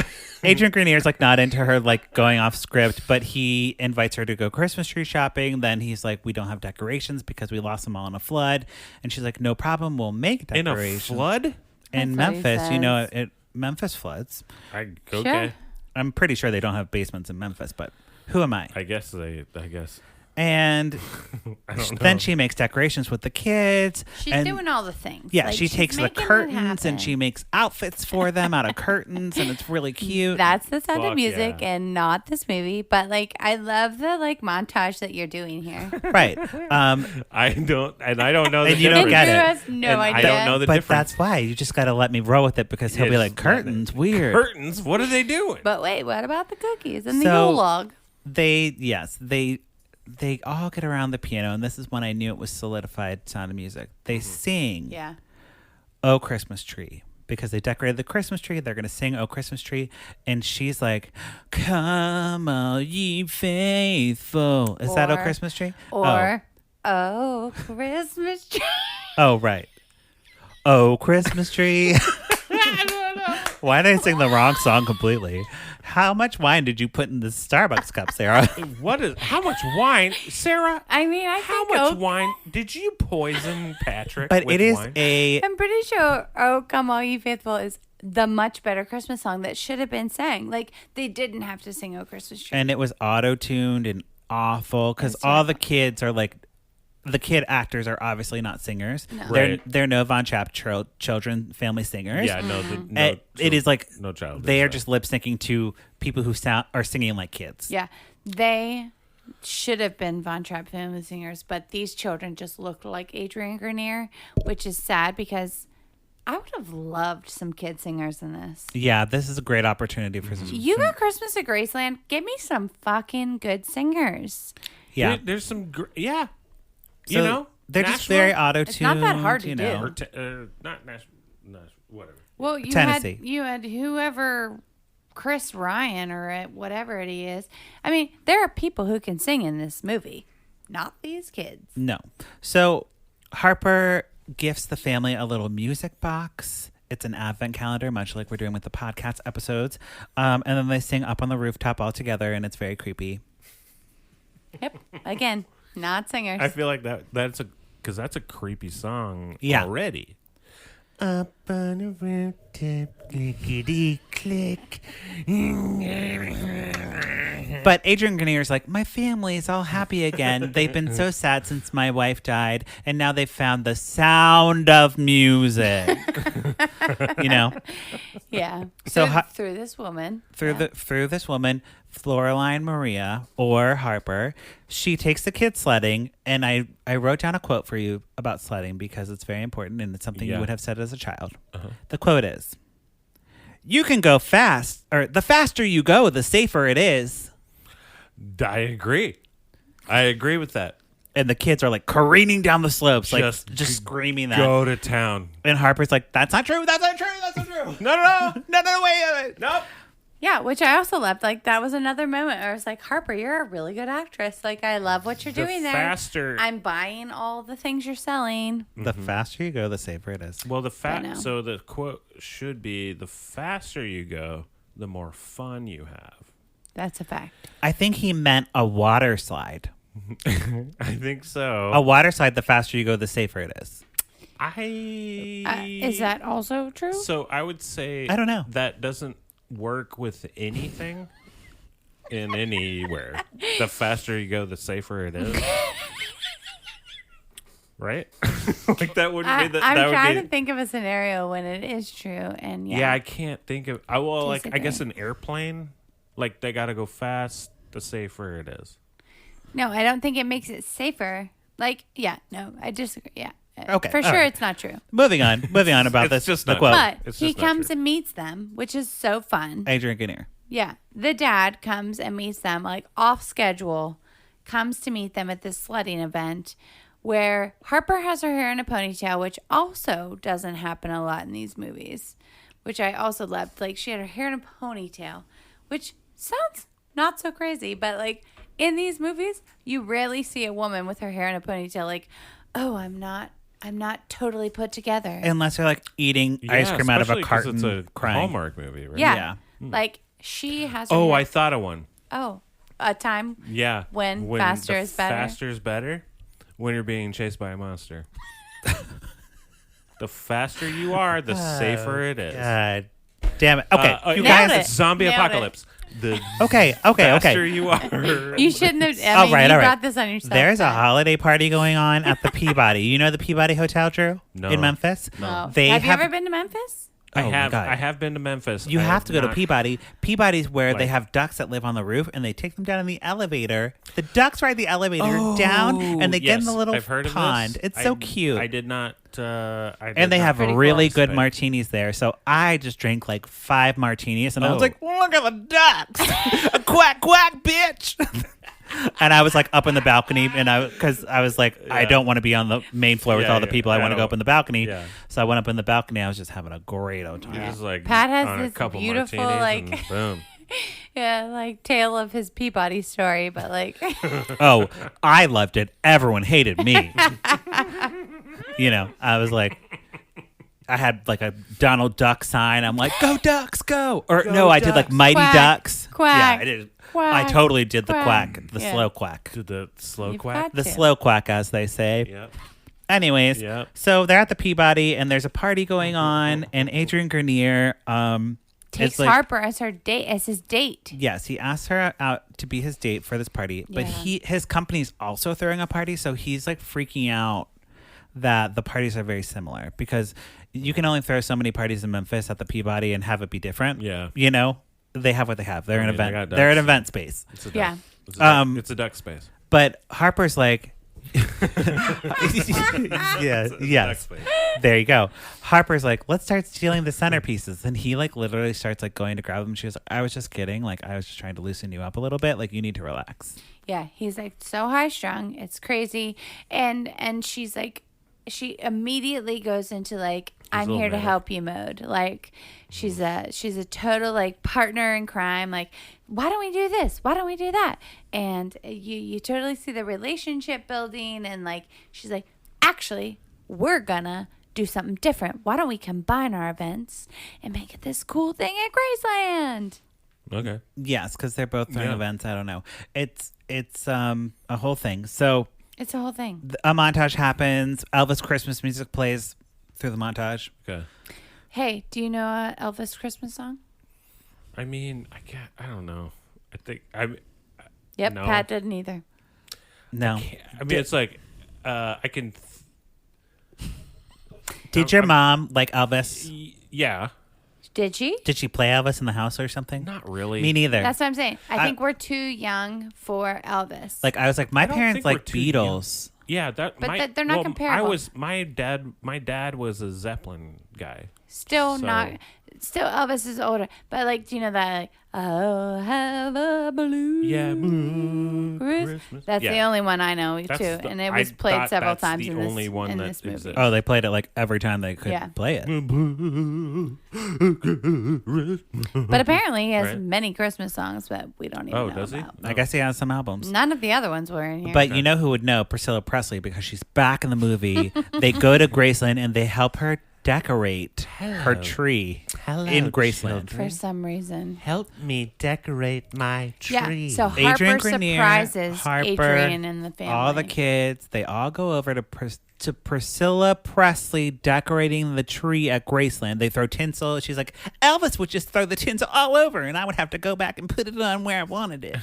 Adrian Grenier's like not into her like going off script, but he invites her to go Christmas tree shopping. Then he's like, we don't have decorations because we lost them all in a flood. And she's like, no problem, we'll make in a decorations. flood. In That's what he Memphis, you know, says. Memphis floods. Okay. Sure. I'm pretty sure they don't have basements in Memphis, but who am I? I guess. And I don't know. then she makes decorations with the kids. She's and doing all the things. Yeah, Like, she she's takes the making it curtains happen. and she makes outfits for them out of curtains, and it's really cute. That's the Sound of Fuck Music yeah. and not this movie. But like, I love the like montage that you're doing here. Right. I don't know the And you don't difference. get Drew it. has no And idea. I don't know the But difference. that's why you just got to let me roll with it because he'll Yeah, be just like, let it- curtains, weird. Curtains? What are they doing? But wait, what about the cookies and the So- Yule log? They all get around the piano, and this is when I knew it was solidified Sound of Music. They sing Yeah. "Oh Christmas Tree" because they decorated the Christmas tree. They're gonna sing "Oh Christmas Tree," and she's like, "Come all ye faithful." Is that "Oh Or- Christmas Tree"? Or oh, Christmas tree. Oh, right. Oh, Christmas tree. Why did I sing the wrong song completely? How much wine did you put in the Starbucks cup, Sarah? How much wine, Sarah? I mean, I How think much wine did you poison Patrick? But with it is wine? I'm pretty sure "Oh Come All Ye Faithful" is the much better Christmas song that should have been sang. Like they didn't have to sing "Oh Christmas Tree." And it was auto-tuned and awful because It's all the kids are like, the kid actors are obviously not singers. No. Right. They're no Von Trapp children family singers. Yeah, no, It is like no child. they are just lip syncing to people who are singing like kids. Yeah, they should have been Von Trapp family singers, but these children just looked like Adrian Grenier, which is sad because I would have loved some kid singers in this. Yeah, this is a great opportunity for some. You got Christmas at Graceland. Give me some fucking good singers. Yeah, There's some. You So know, they're just Nashville? very auto-tuned. It's not that hard to you know. do. Not Nashville. Whatever. Well, Tennessee. you had whoever Chris Ryan or whatever it is. I mean, there are people who can sing in this movie, not these kids. No. So Harper gifts the family a little music box. It's an advent calendar, much like we're doing with the podcast episodes. And then they sing Up on the Rooftop all together, and it's very creepy. Yep. Again, not singers. I feel like that's a creepy song Yeah. already. Up on the rooftop, click. But Adrian Grenier's like, my family is all happy again. They've been so sad since my wife died, and now they've found the sound of music. You know? Yeah. So through this woman. Through this woman, Floraline Maria or Harper, she takes the kids sledding, and I wrote down a quote for you about sledding because it's very important and it's something you would have said as a child. The quote is, "You can go fast, or the faster you go, the safer it is." I agree. I agree with that. And the kids are like careening down the slopes, like Just just screaming that. Go to town. And Harper's like, "That's not true. That's not true. That's not true. No, wait. Nope. Yeah, which I also loved. Like, that was another moment where I was like, Harper, you're a really good actress. Like, I love what you're doing there. Faster. I'm buying all the things you're selling. The faster you go, the safer it is." Well, know. so the quote should be, the faster you go, the more fun you have. That's a fact. I think he meant a water slide. I think so. A water slide, the faster you go, the safer it is. Is that also true? So I would say I don't know. That doesn't work with anything in anywhere. The faster you go, the safer it is. Right? Like that wouldn't be the. I'm that trying would to be, think of a scenario when it is true, and yeah, I can't think of. Well, like I guess Disagree. an airplane, like they got to go fast. The safer it is. No, I don't think it makes it safer. Like, yeah, no, I disagree. Yeah. Okay, For all sure, right. it's not true. Moving on about It's this. just The not quote. true. But It's he just not comes true. and meets them, which is so fun. Adrian Grenier. Yeah. The dad comes and meets them, like off schedule, comes to meet them at this sledding event where Harper has her hair in a ponytail, which also doesn't happen a lot in these movies, which I also loved. Like, she had her hair in a ponytail, which sounds not so crazy, but like in these movies, you rarely see a woman with her hair in a ponytail like, oh, I'm not totally put together. Unless they're like eating ice cream out of a especially 'cause carton, It's a crying. Hallmark movie, right? yeah. Yeah. Like, she has her Oh, hair- I thought of one. Oh, a time. Yeah. When faster the is better. Faster is better when you're being chased by a monster. The faster you are, the safer it is. God damn it. Okay, you Nailed guys. it. Zombie Nailed apocalypse. The Okay. faster you are. You shouldn't have. I All mean, right, you all right. brought this on yourself. There's a but- holiday party going on at the Peabody. You know the Peabody Hotel, Drew? No. In Memphis? Oh. They have you ever been to Memphis? I Oh, my have. God. I have been to Memphis. You I have to go to not- Peabody. Peabody's where they Like- have ducks that live on the roof, and they take them down in the elevator. The ducks ride the elevator down, and they get in the Yes, little I've heard pond. Of this. It's so I- cute. I did not. I did And they not have Pretty really cool. good martinis there. So I just drank like 5 martinis, and I was Oh. like, look at the ducks. A quack, quack, bitch. And I was like up in the balcony, and because I was like, I Yeah. don't want to be on the main floor with Yeah, all the yeah. people. I I want to go don't- up in the balcony. Yeah. So I went up in the balcony. I was just having a great old time. You're just like Pat has on a this couple beautiful, martinis like- and boom. Yeah, like tale of his Peabody story, but like, Oh, I loved it. Everyone hated me. You know, I was like, I had like a Donald Duck sign. I'm like, go Ducks, go. Or no, I did like Ducks. Mighty Quack, Ducks. quack, Yeah, I did. quack, I totally did the quack. quack, the Yeah. slow quack. To the slow You've quack. got The to. slow quack, as they say. Yep. Anyways, Yep. so they're at the Peabody, and there's a party going on, and Adrian Grenier takes is like, Harper as her date, as his date. yes, he asked her out to be his date for this party, but Yeah. his company's also throwing a party, so he's like freaking out that the parties are very similar because you can only throw so many parties in Memphis at the Peabody and have it be different. Yeah. You know, they have what they have. They're I an mean, they event. got They're an ducks. event space. It's a duck. Yeah. It's a duck. Um, It's a duck space. But Harper's like, yeah, It's a duck yes. space. There you go. Harper's like, let's start stealing the centerpieces. And he like literally starts like going to grab them. She was like, I was just kidding. Like, I was just trying to loosen you up a little bit. Like, you need to relax. Yeah, he's like so high strung, it's crazy, and she's like, she immediately goes into like, I'm all here to manic. help you mode. Like, she's a total like partner in crime. Like, why don't we do this? Why don't we do that? And you totally see the relationship building, and like, she's like, actually, we're gonna do something different. Why don't we combine our events and make it this cool thing at Graceland? Okay. Yes, because they're both throwing Yeah. events. I don't know. It's a whole thing. So It's a whole thing. a montage happens. Elvis Christmas music plays through the montage. Okay. Hey, do you know a Elvis Christmas song? I mean, I don't know. I think I. Yep, No. Pat didn't either. No. I mean, it's like I can. Did your mom like Elvis? Yeah, Did she? Did she play Elvis in the house or something? not really. Me neither. That's what I'm saying. I think we're too young for Elvis. Like I was like, my don't parents think we're like too Beatles. Yeah, But they're not comparable. I was my dad was a Zeppelin guy. Still So- not. Still, Elvis is older. But like, do you know that? Like, I'll have a blue. Yeah, Christmas. That's Yeah. the only one I know That's too, the- and it I was played thought several that's times the in this only one in that this movie. exists. Oh, they played it like every time they could Yeah. play it. But apparently, he has Right. many Christmas songs that we don't even Oh, know does he? about. I guess he has some albums. None of the other ones were in here. But you know who would know? Priscilla Presley, because she's back in the movie. They go to Graceland and they help her decorate her tree in Graceland. for some reason, Help me decorate my tree. yeah. So Adrian Harper Grenier, surprises Harper, Adrian and the family. all the kids, they all go over to Priscilla Presley decorating the tree at Graceland. They throw tinsel. She's like, Elvis would just throw the tinsel all over, and I would have to go back and put it on where I wanted it.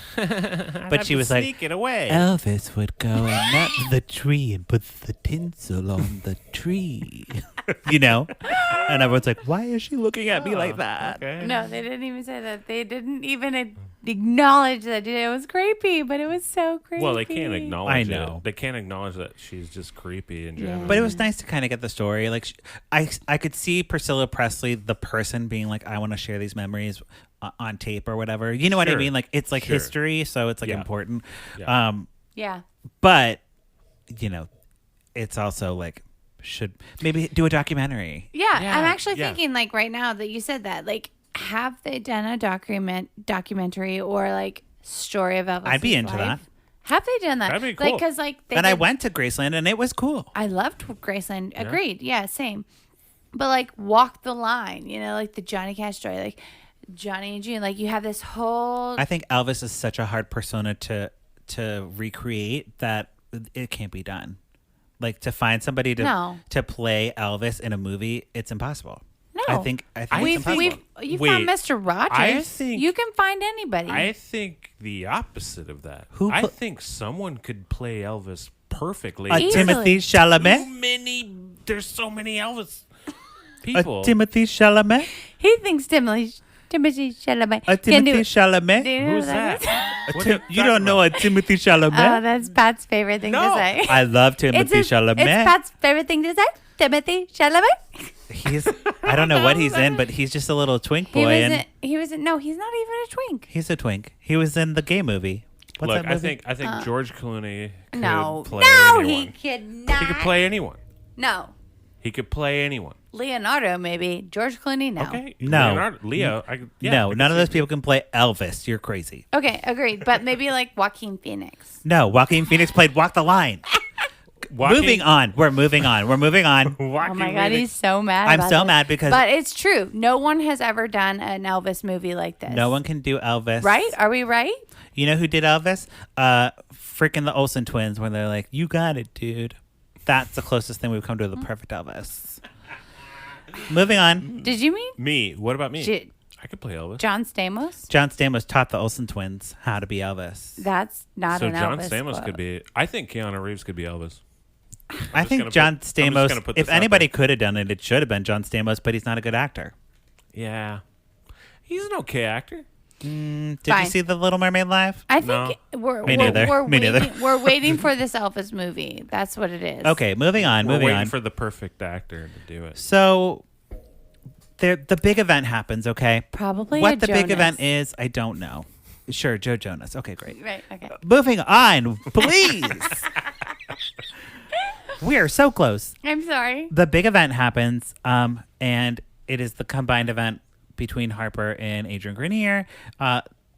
But she was like, sneak it away. Elvis would go and nut the tree and put the tinsel on the tree. You know? And everyone's like, why is she looking at me like that? Okay. No, they didn't even say that. They didn't even acknowledge that it was creepy, but it was so creepy. Well, they can't acknowledge I know. it. They can't acknowledge that she's just creepy in general. But it was nice to kind of get the story. Like, I could see Priscilla Presley, the person, being like, I want to share these memories on tape or whatever. You know what I Sure. mean? Like, it's like Sure. history, so it's like Yeah. important. Yeah. Yeah. But, you know, it's also like, should maybe do a documentary. Yeah, Yeah, I'm actually yeah. thinking like right now that you said that, like, have they done a documentary or like story of Elvis? I'd be into that. Have they done that? That'd be Like, cool. because like they And I did- went to Graceland and it was cool. I loved Graceland. Agreed. Yeah, same. But like walk the line, you know, like the Johnny Cash story, like Johnny and June. Like you have this whole. I think Elvis is such a hard persona to recreate that it can't be done. Like to find somebody No. to play Elvis in a movie, it's impossible. No. I think it's impossible. You Wait, found Mr. Rogers. think- you can find anybody. I think the opposite of that. Who I put- think someone could play Elvis perfectly. Easily. Timothy Chalamet. There's so many Elvis people. Timothy Chalamet. he thinks Timothy Chalamet A can do Timothy it. Chalamet. Do you know who Who's that? is? What are you You don't talking know about? a Timothy Chalamet? Oh, that's Pat's favorite thing to No. say. I love Timothy Chalamet. It's Pat's favorite thing to say. Timothy Chalamet. He's I don't know what he's in, but he's just a little twink boy, and He was in. No, he's not even a twink. he's a twink. He was in the gay movie. What's Look, that movie? I think George Clooney could No, play no, anyone. he could not. He could play anyone. No, He could play anyone. Leonardo maybe. George Clooney, no. Okay. No. Leo. No, none of those people can play Elvis. You're crazy. Okay, agreed. But maybe like Joaquin Phoenix. No, Joaquin Phoenix played Walk the Line. Moving on. We're moving on. We're moving on. Oh my God, he's so mad. I'm about so this. mad because- But it's true. No one has ever done an Elvis movie like this. No one can do Elvis. Right? Are we right? You know who did Elvis? Freaking the Olsen twins, where they're like, "You got it, dude." That's the closest thing we've come to the perfect Elvis. Moving on. Did you mean Me. What about me? J- I could play Elvis. John Stamos? John Stamos taught the Olsen twins how to be Elvis. That's not So an John Elvis Stamos quote. could be. I think Keanu Reeves could be Elvis. I think gonna John put- I'm just Stamos, gonna put if this out anybody there. could have done it, it should have been John Stamos, but he's not a good actor. Yeah. He's an okay actor. Did Fine. you see The Little Mermaid live? I think No. we're, Me we're, neither. we're Me neither. waiting, we're waiting for this Elvis movie. That's what it is. Okay, moving on. We're Moving waiting on. for the perfect actor to do it. So, the big event happens. Okay, Probably what a the big Jonas. event is, I don't know. Sure, Joe Jonas. Okay, great. Right, okay. Moving on, please. We are so close. I'm sorry. The big event happens, and it is the combined event between Harper and Adrian Grenier.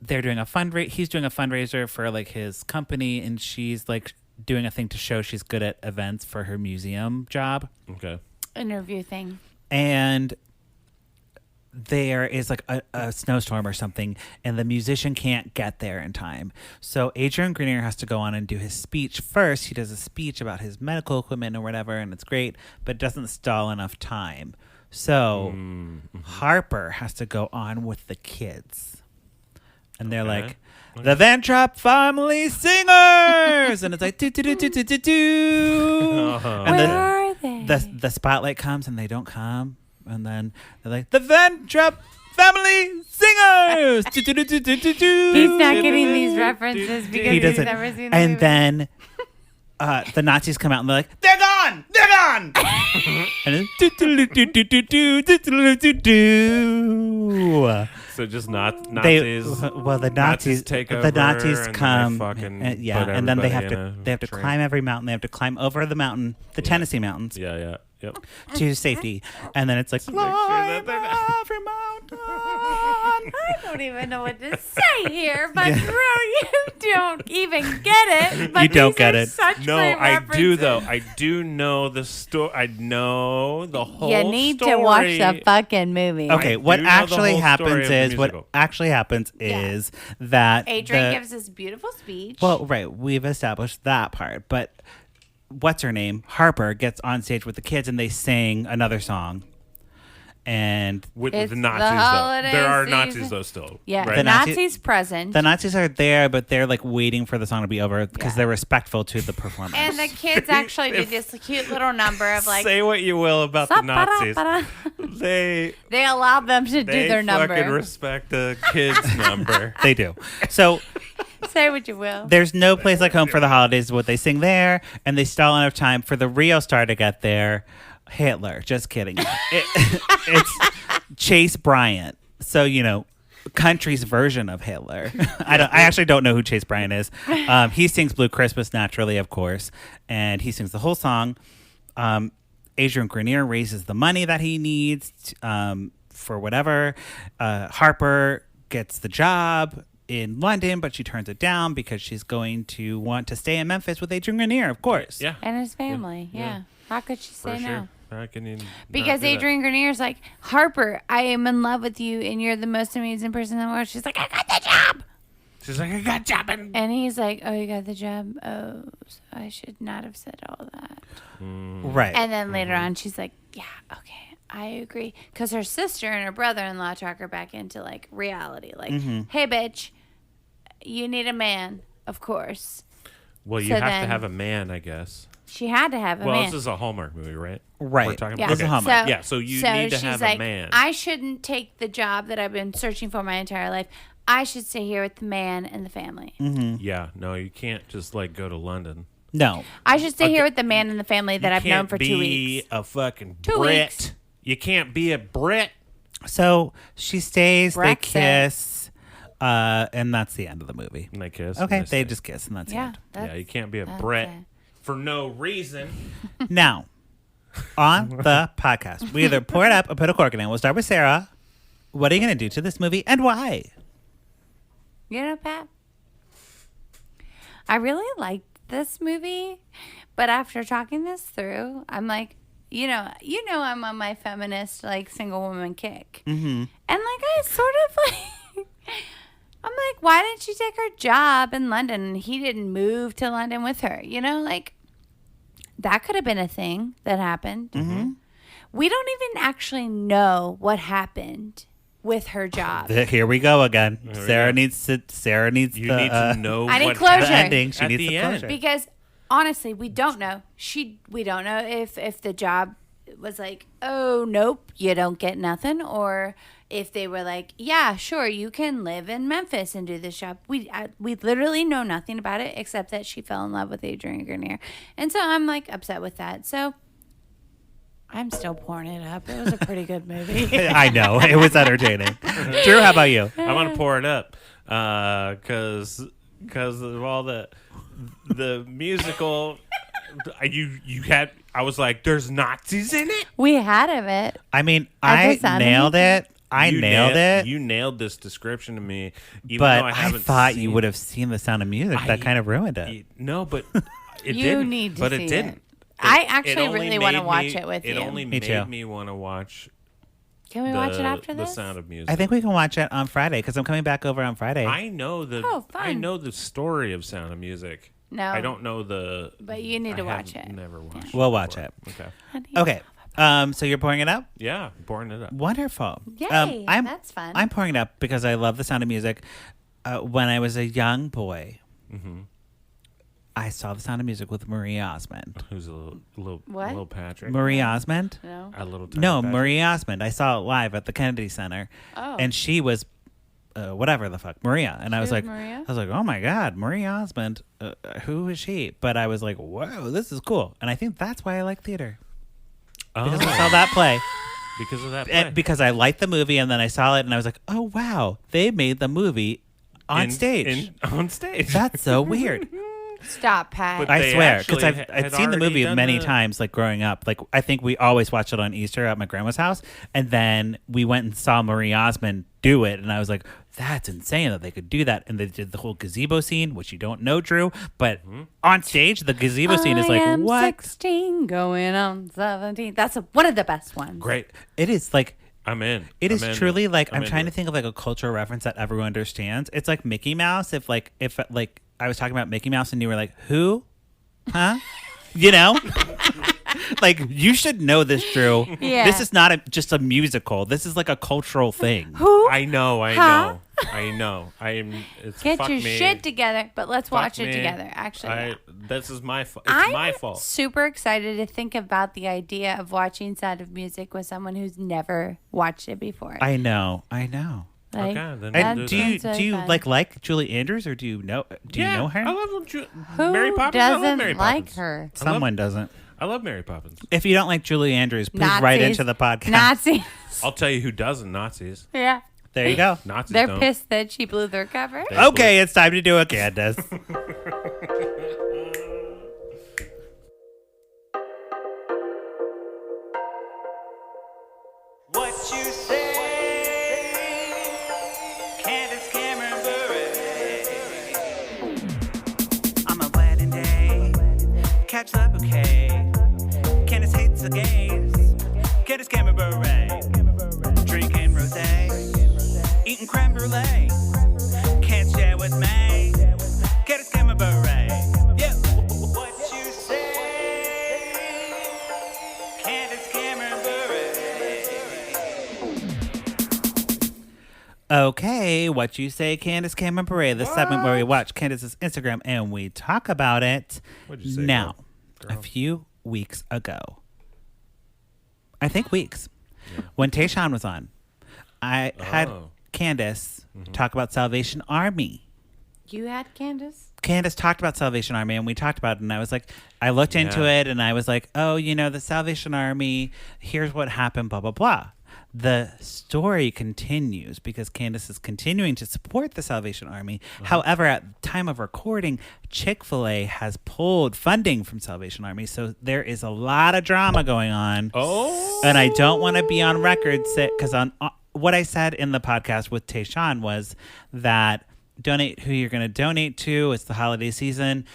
They're doing a fundraiser. He's doing a fundraiser for like his company, and she's like doing a thing to show she's good at events for her museum job. Okay. Interview thing. And there is like a snowstorm or something, and the musician can't get there in time. So Adrian Grenier has to go on and do his speech first. He does a speech about his medical equipment or whatever, and it's great, but it doesn't stall enough time. So Harper has to go on with the kids. And they're like, the Van Trapp Family Singers! And it's like, do, do, do, do, do, do, do. And Where are they? the spotlight comes and they don't come. And then they're like, the Van Trapp Family Singers! Do, do, do, do, do, do, do. He's not getting these references because He he's doesn't. never seen the And movie. then the Nazis come out and they're like, they're gone! They're gone! And it's do, do, do, do, do, do, do, do, do, do. So just not They, Nazis. well, the Nazis take over. the Nazis and come, They fucking yeah, put and then they everybody have in to a they have to train. climb every mountain. They have to climb over the mountain, the Tennessee mountains, Yeah. Yep. to safety. And then it's like make sure that climb they're every mountain. I don't even know what to say here, but Drew, you don't even get it. But You don't these get are it. Such No, great I do references. though. I do know the story. I know the whole. You need story. to watch the fucking movie. Okay, I what do know the actually whole story happens of the is musical. that Adrian gives this beautiful speech. well, right, we've established that part, but what's her name? Harper gets on stage with the kids and they sing another song. And with It's the the Nazis though. holiday There are season. Nazis though still. yeah, right? the Nazi- Nazis present. the Nazis are there, but they're like waiting for the song to be over because Yeah. they're respectful to the performers. and the kids actually did this cute little number of like, Say what you will about the Nazis. "Sa-pa-da-pa-da." They They allowed them to do their fucking number. respect the kids' number. They do. So Say what you will. there's no place like home for the holidays is what they sing there, and they stall enough time for the real star to get there. Hitler. Just kidding. It's Chase Bryant. So, country's version of Hitler. I actually don't know who Chase Bryant is. He sings Blue Christmas naturally, of course, and he sings the whole song. Adrian Grenier raises the money that he needs for whatever. Harper gets the job in London, but she turns it down because she's going to want to stay in Memphis with Adrian Grenier, of course. Yeah. And his family. Yeah. Yeah. How could she For say sure. no? How can you not Because do that? Adrian Grenier's like, Harper, I am in love with you and you're the most amazing person in the world. She's like, I got the job. She's like, I got job and And he's like, oh, you got the job? Oh, so I should not have said all that. Right. And then later on, she's like, yeah, okay, I agree. Because her sister and her brother-in-law talk her back into like reality. Like, hey, bitch, you need a man, of course. Well, you So have to then- have a man, I guess. She had to have a Well, man. this is a Hallmark movie, right? Right. We're talking Yeah. about This is Hallmark. Yeah, so you need to she's have like, a man. I shouldn't take the job that I've been searching for my entire life. I should stay here with the man and the family. Yeah, no, you can't just like go to London. No. I should stay Okay. here with the man and the family that You I've known can't for 2 be weeks. a fucking 2 Brit. weeks. You can't be a Brit. So she stays, they Brexit. kiss, and that's the end of the movie. And they kiss. Okay, and they stay. just kiss, and that's the Yeah. end. Yeah, you can't be a that's Brit it. for no reason. Now, on the podcast, we either pour it up or put a cork in it. We'll start with Sarah. What are you going to do to this movie, and why? You know, Pat, I really liked this movie, but after talking this through, I'm like, I'm on my feminist, like, single woman kick. Mm-hmm. And, like, I sort of, like, I'm like, why didn't she take her job in London and he didn't move to London with her? Like, that could have been a thing that happened. Mm-hmm. We don't even actually know what happened with her job. Here we go again. we Sarah go. needs to. Sarah needs You the. need to know I need what closure. The happened ending. She at needs the the end. closure. Because honestly, we don't know. We don't know if the job was like, oh nope, you don't get nothing, or if they were like, yeah, sure, you can live in Memphis and do this job. We literally know nothing about it except that she fell in love with Adrian Grenier, and so I'm like upset with that. So I'm still pouring it up. It was a pretty good movie. I know it was entertaining. Drew, how about you? I want to pour it up because of all the musical. You had. I was like, "There's Nazis in it." We had it. I mean, At I the sound of nailed music? it. I You nailed it. You nailed this description to me, even But though I I haven't thought seen you would have seen The Sound of Music. That kind of ruined it. No, but it You didn't. need to but see it didn't. it. I It actually only really want to made watch me- it with you. It only Me made too. me want to watch. Can we watch it after The this? Sound of Music. I think we can watch it on Friday because I'm coming back over on Friday. I know the. Oh, fun. I know the story of Sound of Music. No. I don't know the. But you need to watch haven't- it. Never watched. We'll watch before. it. Okay. Honey, Okay, So you're pouring it up? Yeah, pouring it up. Wonderful. Yay, that's fun. I'm pouring it up because I love the sound of music. When I was a young boy, I saw the Sound of Music with Marie Osmond. Who's a little What? Patrick? Marie Osmond? No. A little tiny No, Patrick? Marie Osmond. I saw it live at the Kennedy Center. Oh. And she was whatever the fuck, Maria. And I was like, Maria? oh my God, Marie Osmond. Who is she? But I was like, whoa, this is cool. And I think that's why I like theater. Because I saw that play. Because of that play. And because I liked the movie, and then I saw it, and I was like, oh wow, they made the movie on stage. On stage. That's so weird. Stop, Pat. But I they swear, because actually I've had seen the already movie done many the- times, like growing up. Like I think we always watched it on Easter at my grandma's house, and then we went and saw Marie Osmond do it, and I was like, "That's insane that they could do that." And they did the whole gazebo scene, which you don't know, Drew, but on stage, the gazebo scene is I like, am what? 16 going on 17. That's one of the best ones. Great. It is like. I'm in. It is I'm in. truly like I'm into trying to it. think of like a cultural reference that everyone understands. It's like Mickey Mouse. If I was talking about Mickey Mouse and you were like, who? Huh? You know? Like, you should know this, Drew. Yeah. This is not just a musical. This is like a cultural thing. Who? I know. Huh? I am. It's Get fuck your me. shit together, but let's Fuck watch it me. together, actually. This is my fault. It's I'm my fault. super excited to think about the idea of watching Sound of Music with someone who's never watched it before. I know. Like, Okay, then And we'll do do you that. do you Really like Julie Andrews, or do you know her? I love who Mary Poppins. I love doesn't Mary like Poppins. her? Someone doesn't. I love Mary Poppins. If you don't like Julie Andrews, please write Nazis. into the podcast. Nazis. I'll tell you who doesn't. Nazis. Yeah. There you go. Nazis They're don't. pissed that she blew their cover. They Okay, it's time to do it, Candace. What you say, Candace Cameron Bure. On my wedding day, catch the bouquet. Candace hates the gays. Candace Cameron Bure. Drinking rosé, eating creme brulee. Can't share with me. Candace Cameron Bure. Yeah. What you say, Candace Cameron Bure. Okay, what you say, Candace Cameron Bure. The segment where we watch Candace's Instagram and we talk about it. What'd you say, Now, girl? a few weeks ago, I think weeks, when Tayshawn was on, I had Oh. Candace talk about Salvation Army. You had Candace? Candace talked about Salvation Army, and we talked about it, and I was like, I looked into Yeah. it, and I was like, oh, the Salvation Army, here's what happened, blah, blah, blah. The story continues because Candace is continuing to support the Salvation Army. However, at the time of recording, Chick-fil-A has pulled funding from Salvation Army, so there is a lot of drama going on. Oh. And I don't want to be on record because on what I said in the podcast with Tayshawn was that donate who you're going to donate to. It's the holiday season.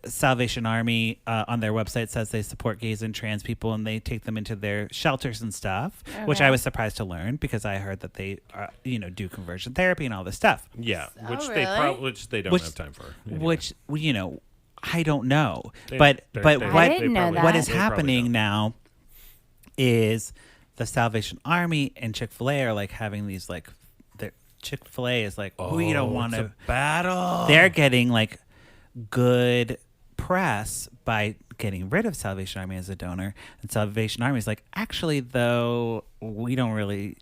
Salvation Army on their website says they support gays and trans people, and they take them into their shelters and stuff, which Okay. I was surprised to learn because I heard that they, do conversion therapy and all this stuff. Yeah, which Oh, they really? which they don't Which- have time for. Anyway. Which I don't know, They- but they're- but they- what I didn't know that. what is They probably happening don't. now is the Salvation Army and Chick-fil-A are like having these like Chick-fil-A is like we don't want it's to a battle. they're getting like good press by getting rid of Salvation Army as a donor, and Salvation Army is like, actually though we don't really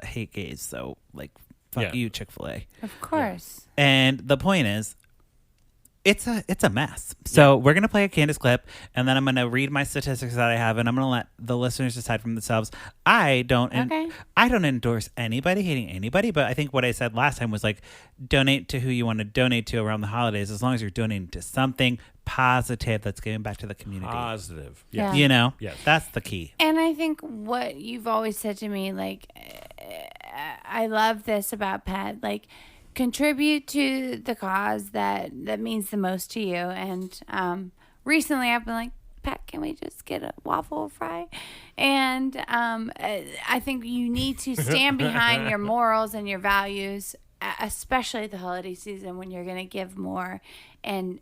hate gays, so like fuck Yeah. you, Chick-fil-A. Of course. And the point is, it's a mess. So we're gonna play a Candace clip, and then I'm gonna read my statistics that I have, and I'm gonna let the listeners decide for themselves. I don't endorse anybody hating anybody, but I think what I said last time was like, donate to who you want to donate to around the holidays, as long as you're donating to something positive that's giving back to the community. Positive. Yeah. Yes. That's the key. And I think what you've always said to me, like, I love this about Pat, like, contribute to the cause that means the most to you. And recently I've been like, Pat, can we just get a waffle fry? And I think you need to stand behind your morals and your values, especially at the holiday season when you're going to give more and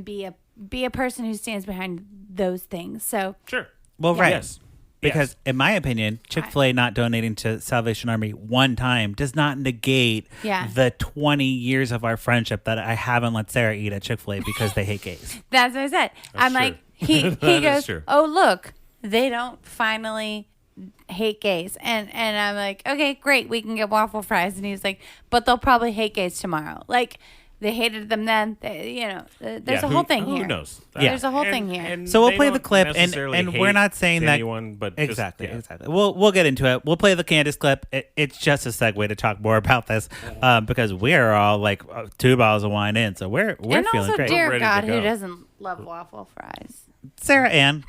be a person who stands behind those things. So Sure. Well, right. Yes. Because in my opinion, Chick-fil-A not donating to Salvation Army one time does not negate the 20 years of our friendship that I haven't let Sarah eat at Chick-fil-A because they hate gays. That's what I said. I'm true. like, he That goes, is true. oh, look, they don't finally hate gays. And I'm like, okay, great. We can get waffle fries. And he's like, but they'll probably hate gays tomorrow. Like, they hated them then. There's a whole thing here. Who knows? There's a whole thing here. And So we'll they play the don't clip, and necessarily we're hate not saying that anyone, but exactly. just, Exactly. We'll get into it. We'll play the Candace clip. It's just a segue to talk more about this because we're all like 2 bottles of wine in, so we're and feeling also, great. dear ready to God, who go. doesn't love waffle fries? Sarah Ann,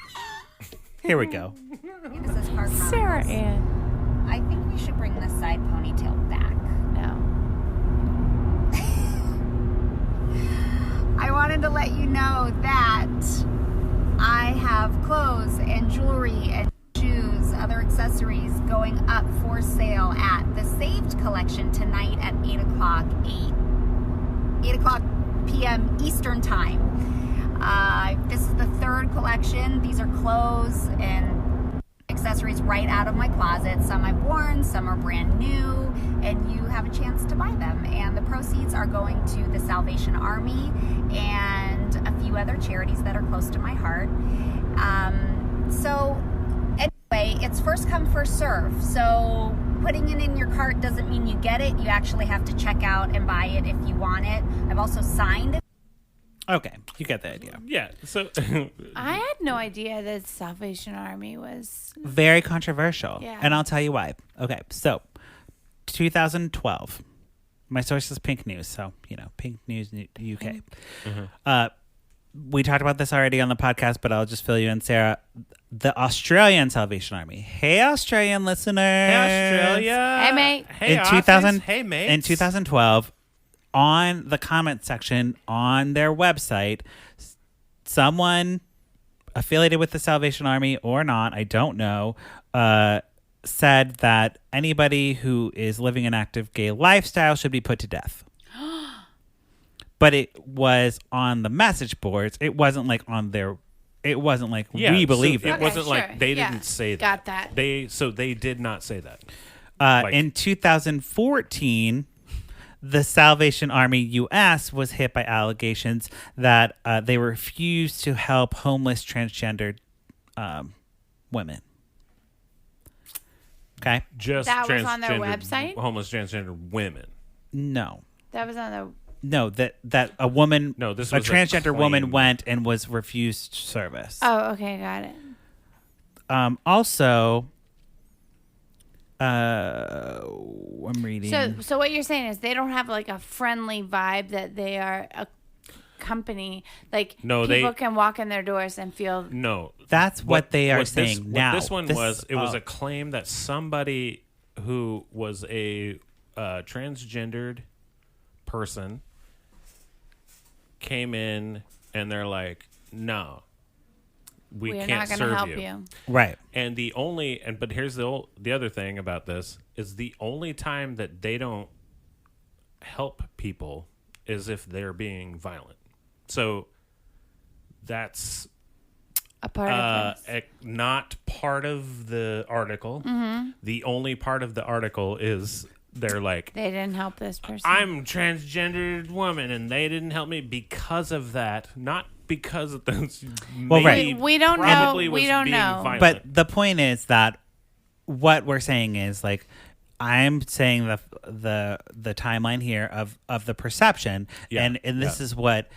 here we go. This is hard Sarah progress. Ann. I think we should bring the side ponytail back. No. I wanted to let you know that I have clothes and jewelry and shoes, other accessories going up for sale at the Saved Collection tonight at 8 o'clock p.m. Eastern Time. This is the third collection. These are clothes and accessories right out of my closet. Some I've worn, some are brand new, and you have a chance to buy them. And the proceeds are going to the Salvation Army and a few other charities that are close to my heart. So anyway, it's first come, first serve. So putting it in your cart doesn't mean you get it. You actually have to check out and buy it if you want it. I've also signed it. Okay, you get the idea. Yeah. So I had no idea that Salvation Army was. Very controversial. Yeah. And I'll tell you why. Okay, so 2012. My source is Pink News, so, Pink News UK. We talked about this already on the podcast, but I'll just fill you in, Sarah. The Australian Salvation Army. Hey, Australian listeners. Hey, Australia. Hey, mate. Hey, In Aussies. 2000 Hey, mates. In 2012, on the comment section on their website, someone affiliated with the Salvation Army or not, I don't know, said that anybody who is living an active gay lifestyle should be put to death. But it was on the message boards. It wasn't like on their. It wasn't like we believe so that. It wasn't like sure. they Yeah. didn't say that. Got that. They did not say that. In 2014, the Salvation Army U.S. was hit by allegations that they refused to help homeless transgendered women. Okay? Just That was on their transgendered- website? Homeless transgender women. No. That was on the. No, that a woman, No, this a was a transgender woman claim. went and was refused service. Oh, okay, got it. Also, I'm reading. So what you're saying is they don't have like a friendly vibe, that they are a company. Like, No, people they- can walk in their doors and feel. No. That's what they are what saying this, now. What this one This- was, it was oh. a claim that somebody who was a transgendered person came in and they're like, no, we We're can't not going serve to help you. you. Right. And but here's the other thing about this is the only time that they don't help people is if they're being violent. So that's A part of this. not part of the article. Mm-hmm. The only part of the article is they're like, They didn't help this person. I'm a transgendered woman and they didn't help me because of that, not because of those. Well, right. We don't know. probably We was don't being know. violent. But the point is that what we're saying is like I'm saying the timeline here of the perception, Yeah, and this is what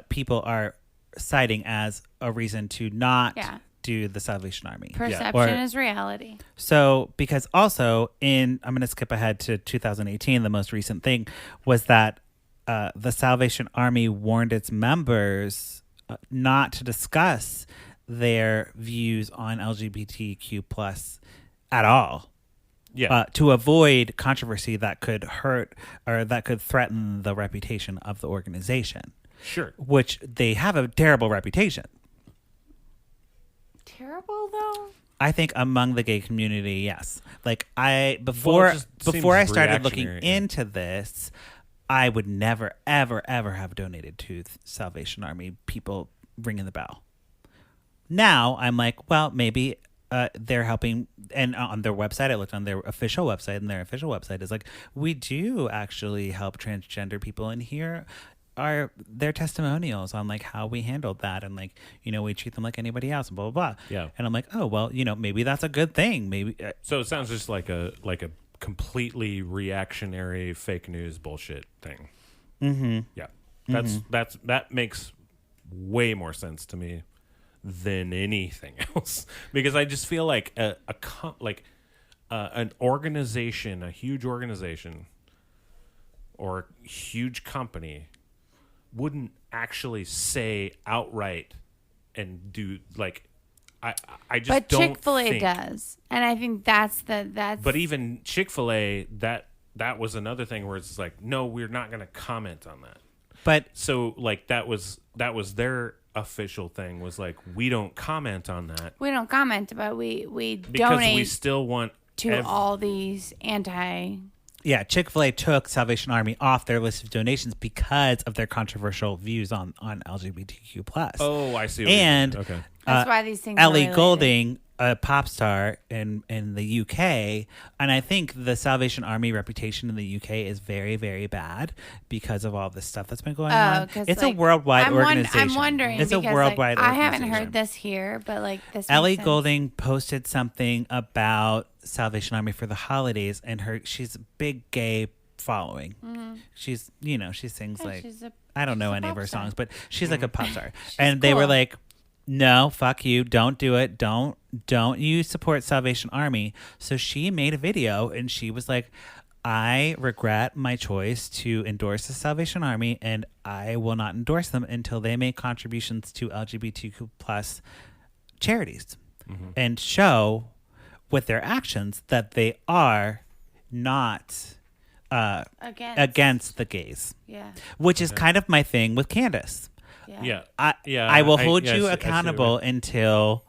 people are citing as a reason to not Yeah. do the Salvation Army. Perception Or- is reality. So, because also I'm going to skip ahead to 2018, the most recent thing was that the Salvation Army warned its members not to discuss their views on LGBTQ plus at all. yeah, To avoid controversy that could hurt or that could threaten the reputation of the organization, sure. which they have a terrible reputation. Terrible though. I think among the gay community, yes. Like before just I seems started looking reactionary, yeah. into this, I would never, ever, ever have donated to Salvation Army. People ringing the bell. Now I'm like, well, maybe they're helping, and on their website, I looked on their official website, and their official website is like, we do actually help transgender people, and here are their testimonials on like how we handled that, and like, you know, we treat them like anybody else, and blah blah blah. Yeah. And I'm like, oh well, you know, maybe that's a good thing. Maybe. So it sounds just like a completely reactionary fake news bullshit thing. Mm-hmm. Yeah. That makes way more sense to me than anything else, because I just feel like an organization, a huge organization or a huge company wouldn't actually say outright and do like I just but don't Chick-fil-A think, does, and I think that's. But even Chick-fil-A, that was another thing where it's like, no, we're not going to comment on that. But so like that was their official thing, was like, we don't comment on that. We don't comment, but we because donate we still want to all these anti. yeah, Chick-fil-A took Salvation Army off their list of donations because of their controversial views on LGBTQ plus. Oh, I see. What And you mean. Okay. That's why these things. Are Ellie related. Goulding, a pop star in the UK, and I think the Salvation Army reputation in the UK is very, very bad because of all this stuff that's been going on. It's like, a worldwide organization. I'm wondering. It's a because, worldwide like, I organization. haven't heard this here, but like this. Ellie makes sense. Goulding posted something about Salvation Army for the holidays, and she's a big gay following. Mm-hmm. She's, you know, she sings like, I don't know any of her songs, but she's like a pop star. And they were like, no, fuck you. Don't do it. Don't you support Salvation Army. So she made a video and she was like, I regret my choice to endorse the Salvation Army, and I will not endorse them until they make contributions to LGBTQ plus charities and show with their actions that they are not against the gays. Yeah. Which is kind of my thing with Candace. Yeah. I will hold you accountable until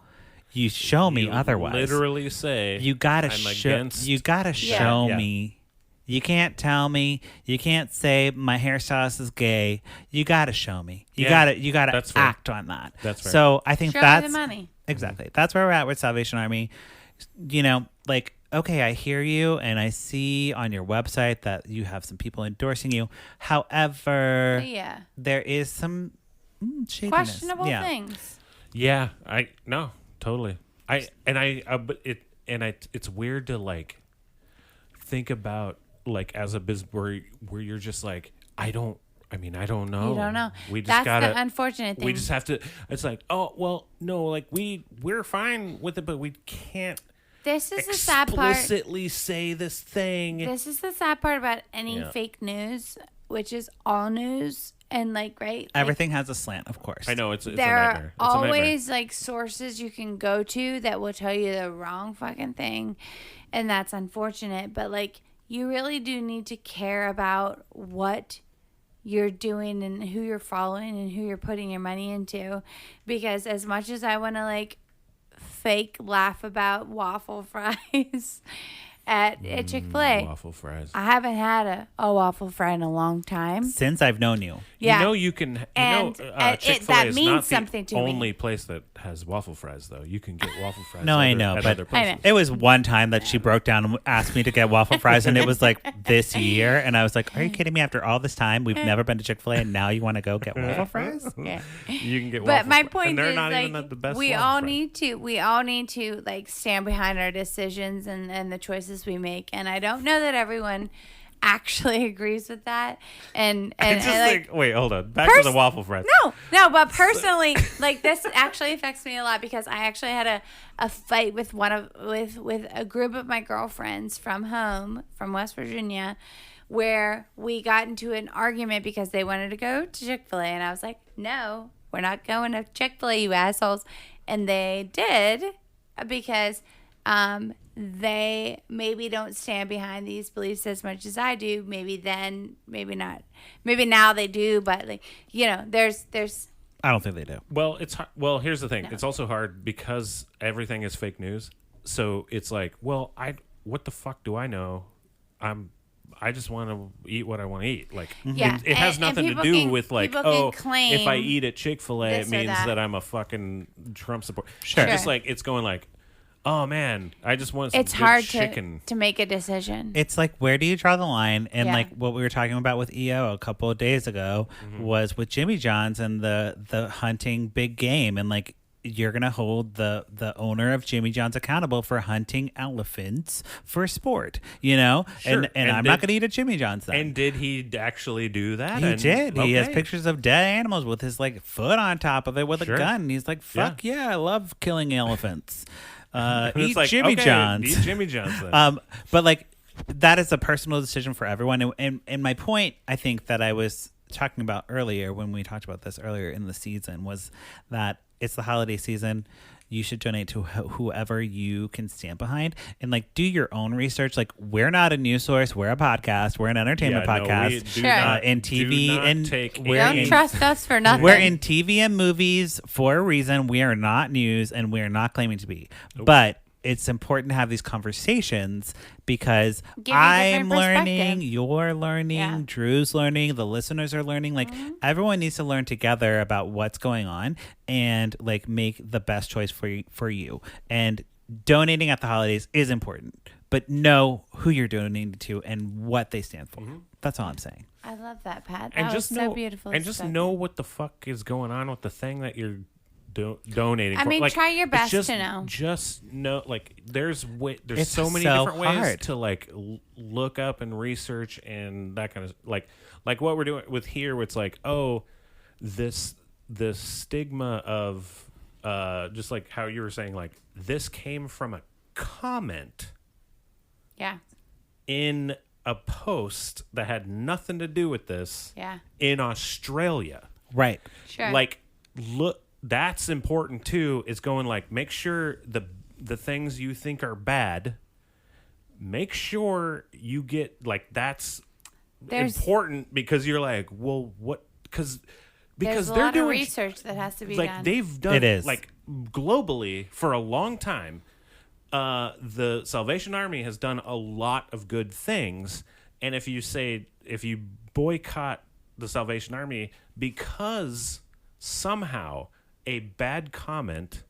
you show me otherwise. Literally say you gotta show Yeah. me. You can't tell me. You can't say my hairstylist is gay. You gotta show me. You gotta act on that. That's fair. So I think Show that's me the money. Exactly. That's where we're at with Salvation Army. You know, like, okay, I hear you, and I see on your website that you have some people endorsing you. However, there is some shadiness. Questionable things. Yeah, totally. It's weird to like think about like as a business where you're just like, I don't know. You don't know. We just That's gotta. the unfortunate thing. We just have to. It's like, oh well, no, like we're fine with it, but we can't. This is the sad part. Explicitly say this thing. This is the sad part about any fake news, which is all news, and like everything has a slant, of course. I know it's there a nightmare. are always like sources you can go to that will tell you the wrong fucking thing, and that's unfortunate. But like, you really do need to care about what you're doing and who you're following and who you're putting your money into, because as much as I want to like fake laugh about waffle fries at Chick-fil-A. Waffle fries. I haven't had a waffle fry in a long time. Since I've known you. Yeah. You know you can. Chick-fil-A that is means not something the to me. only place that has waffle fries, though. You can get waffle fries. No, I know, at but other places. it was one time that she broke down and asked me to get waffle fries, and it was like this year, and I was like, "Are you kidding me? After all this time, we've never been to Chick-fil-A, and now you want to go get waffle fries?" Yeah. You can get waffle But my fries. point And they're is, not like, even the best we waffle all fries. need to like stand behind our decisions and the choices we make. And I don't know that everyone actually agrees with that. And It's just like, wait, hold on. Back to the waffle fries. No, but personally, like this actually affects me a lot because I actually had a fight with with a group of my girlfriends from West Virginia, where we got into an argument because they wanted to go to Chick-fil-A, and I was like, no, we're not going to Chick-fil-A, you assholes. And they did because they maybe don't stand behind these beliefs as much as I do. Maybe then, maybe not. Maybe now they do, but like, you know, there's I don't think they do. Well, it's hard. Well, here's the thing. No. It's also hard because everything is fake news. So it's like, well, what the fuck do I know? I just want to eat what I want to eat. Like, it has nothing to do with like, if I eat at Chick-fil-A, it means that I'm a fucking Trump supporter. Sure. Just like, it's going like, oh man, I just want some It's good hard chicken. to make a decision. It's like, where do you draw the line? And Yeah. like what we were talking about with EO a couple of days ago was with Jimmy John's and the hunting big game. And like, you're going to hold the owner of Jimmy John's accountable for hunting elephants for sport, you know? Sure. And I'm not going to eat at Jimmy John's then. And did he actually do that? He And- did. He has okay. pictures of dead animals with his like foot on top of it with Sure. a gun. And he's like, fuck yeah, I love killing elephants. It's Eat like, Jimmy okay, John's. Eat Jimmy John's then. But like that is a personal decision for everyone. And my point, I think, that I was talking about earlier when we talked about this earlier in the season was that it's the holiday season. You should donate to whoever you can stand behind, and like do your own research. Like, we're not a news source, we're a podcast, we're an entertainment podcast, we do Sure. not- and TV do not and take we're Don't in- trust us for nothing. We're in TV and movies for a reason. We are not news, and we are not claiming to be. But it's important to have these conversations because Give you a I'm different learning, perspective. you're learning, Yeah. Drew's learning, the listeners are learning. Like, everyone needs to learn together about what's going on and like make the best choice for you. And donating at the holidays is important, but know who you're donating to and what they stand for. That's all I'm saying. I love that, Pat. and That just was know, so beautiful. and just know what the fuck is going on with the thing that you're donating. I for. mean, Like, try your it's best just, to know. Just know, like, there's It's so many so different ways hard. to like look up and research and that kind of like what we're doing with here. It's like, oh, the stigma of just like how you were saying, like this came from a comment Yeah. in a post that had nothing to do with this Yeah. in Australia. Right. Sure. Like, look, that's important too. Is going like, make sure the things you think are bad, make sure you get like that's There's- important because you're like, well, what? Because There's a they're lot of doing research that has to be like done. they've done It is. like globally for a long time. The Salvation Army has done a lot of good things, and if you boycott the Salvation Army because somehow a bad comment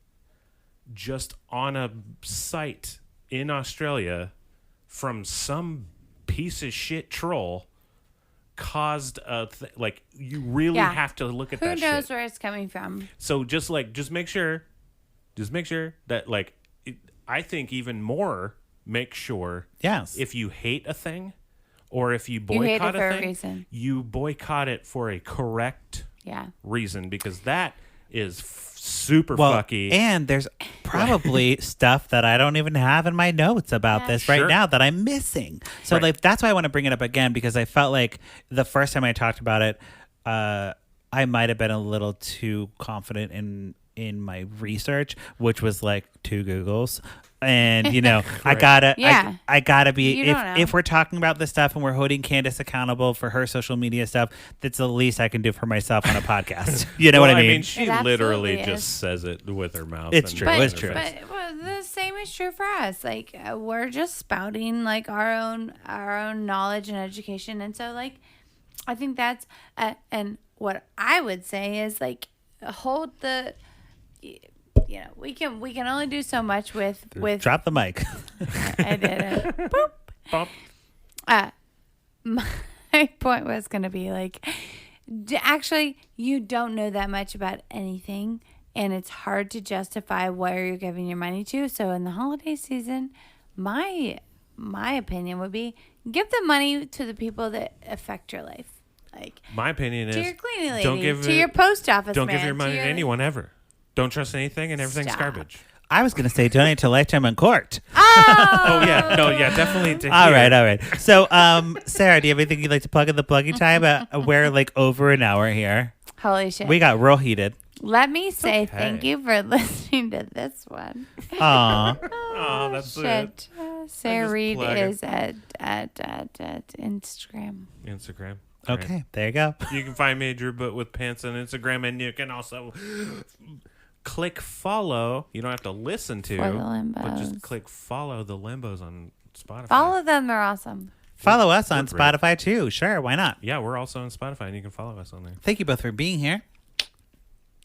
just on a site in Australia from some piece of shit troll caused like you really Yeah. have to look at Who that knows shit. where it's coming from? So just make sure that like I think even more make sure Yes. if you hate a thing or if you You hate it boycott for a a thing, reason. you boycott it for a correct Yeah. reason because that is super Well, fucky. and there's probably stuff that I don't even have in my notes about Yeah. this right Sure. now that I'm missing. So Right. like that's why I want to bring it up again because I felt like the first time I talked about it, I might have been a little too confident in my research, which was like 2 Googles. And I Right. gotta, Yeah. I gotta be. You don't know. If we're talking about this stuff and we're holding Candace accountable for her social media stuff, that's the least I can do for myself on a podcast. You know Well, what I mean? she It absolutely literally is. just says it with her mouth. It's and true. in It's her true. face. But well, the same is true for us. Like we're just spouting like our own knowledge and education, and so like I think that's and what I would say is like hold the. We can only do so much with. Drop the mic. I did it. Boop. Bump. My point was going to be like, actually, you don't know that much about anything, and it's hard to justify where you're giving your money to. So in the holiday season, my opinion would be give the money to the people that affect your life, like My opinion to is your cleaning lady, don't give to it- your post office don't man, give your money to your- anyone ever. Don't trust anything and everything's Stop. garbage. I was going to say donate to Lifetime Uncorked. Oh yeah, no, yeah, definitely. To All hear. right. So, Sarah, do you have anything you'd like to plug in the plugging time? We're like over an hour here. Holy shit! We got real heated. Let me say okay. thank you for listening to this one. Aw. Oh, that's it. Shit. Sarah just Reed plug it. is at Instagram. Instagram. Okay, there you go. You can find me Drew But with Pants on Instagram, and you can also click follow. You don't have to listen to, For the but just Limbos. click follow the Limbos on Spotify. Follow them; they're awesome. Follow us on We're great. Spotify too. Sure, why not? Yeah, we're also on Spotify, and you can follow us on there. Thank you both for being here.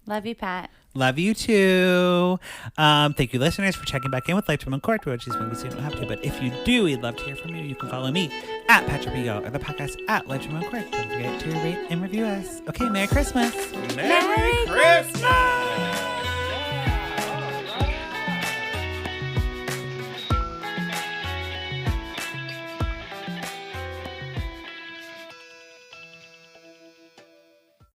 Love you, Pat. Love you too. Thank you, listeners, for checking back in with Lifetime Uncorked, which is when we say you don't have to. But if you do, we'd love to hear from you. You can follow me at Patrick Bigo or the podcast at Lifetime Uncorked. Don't forget to rate and review us. Okay, Merry Christmas. Merry Christmas!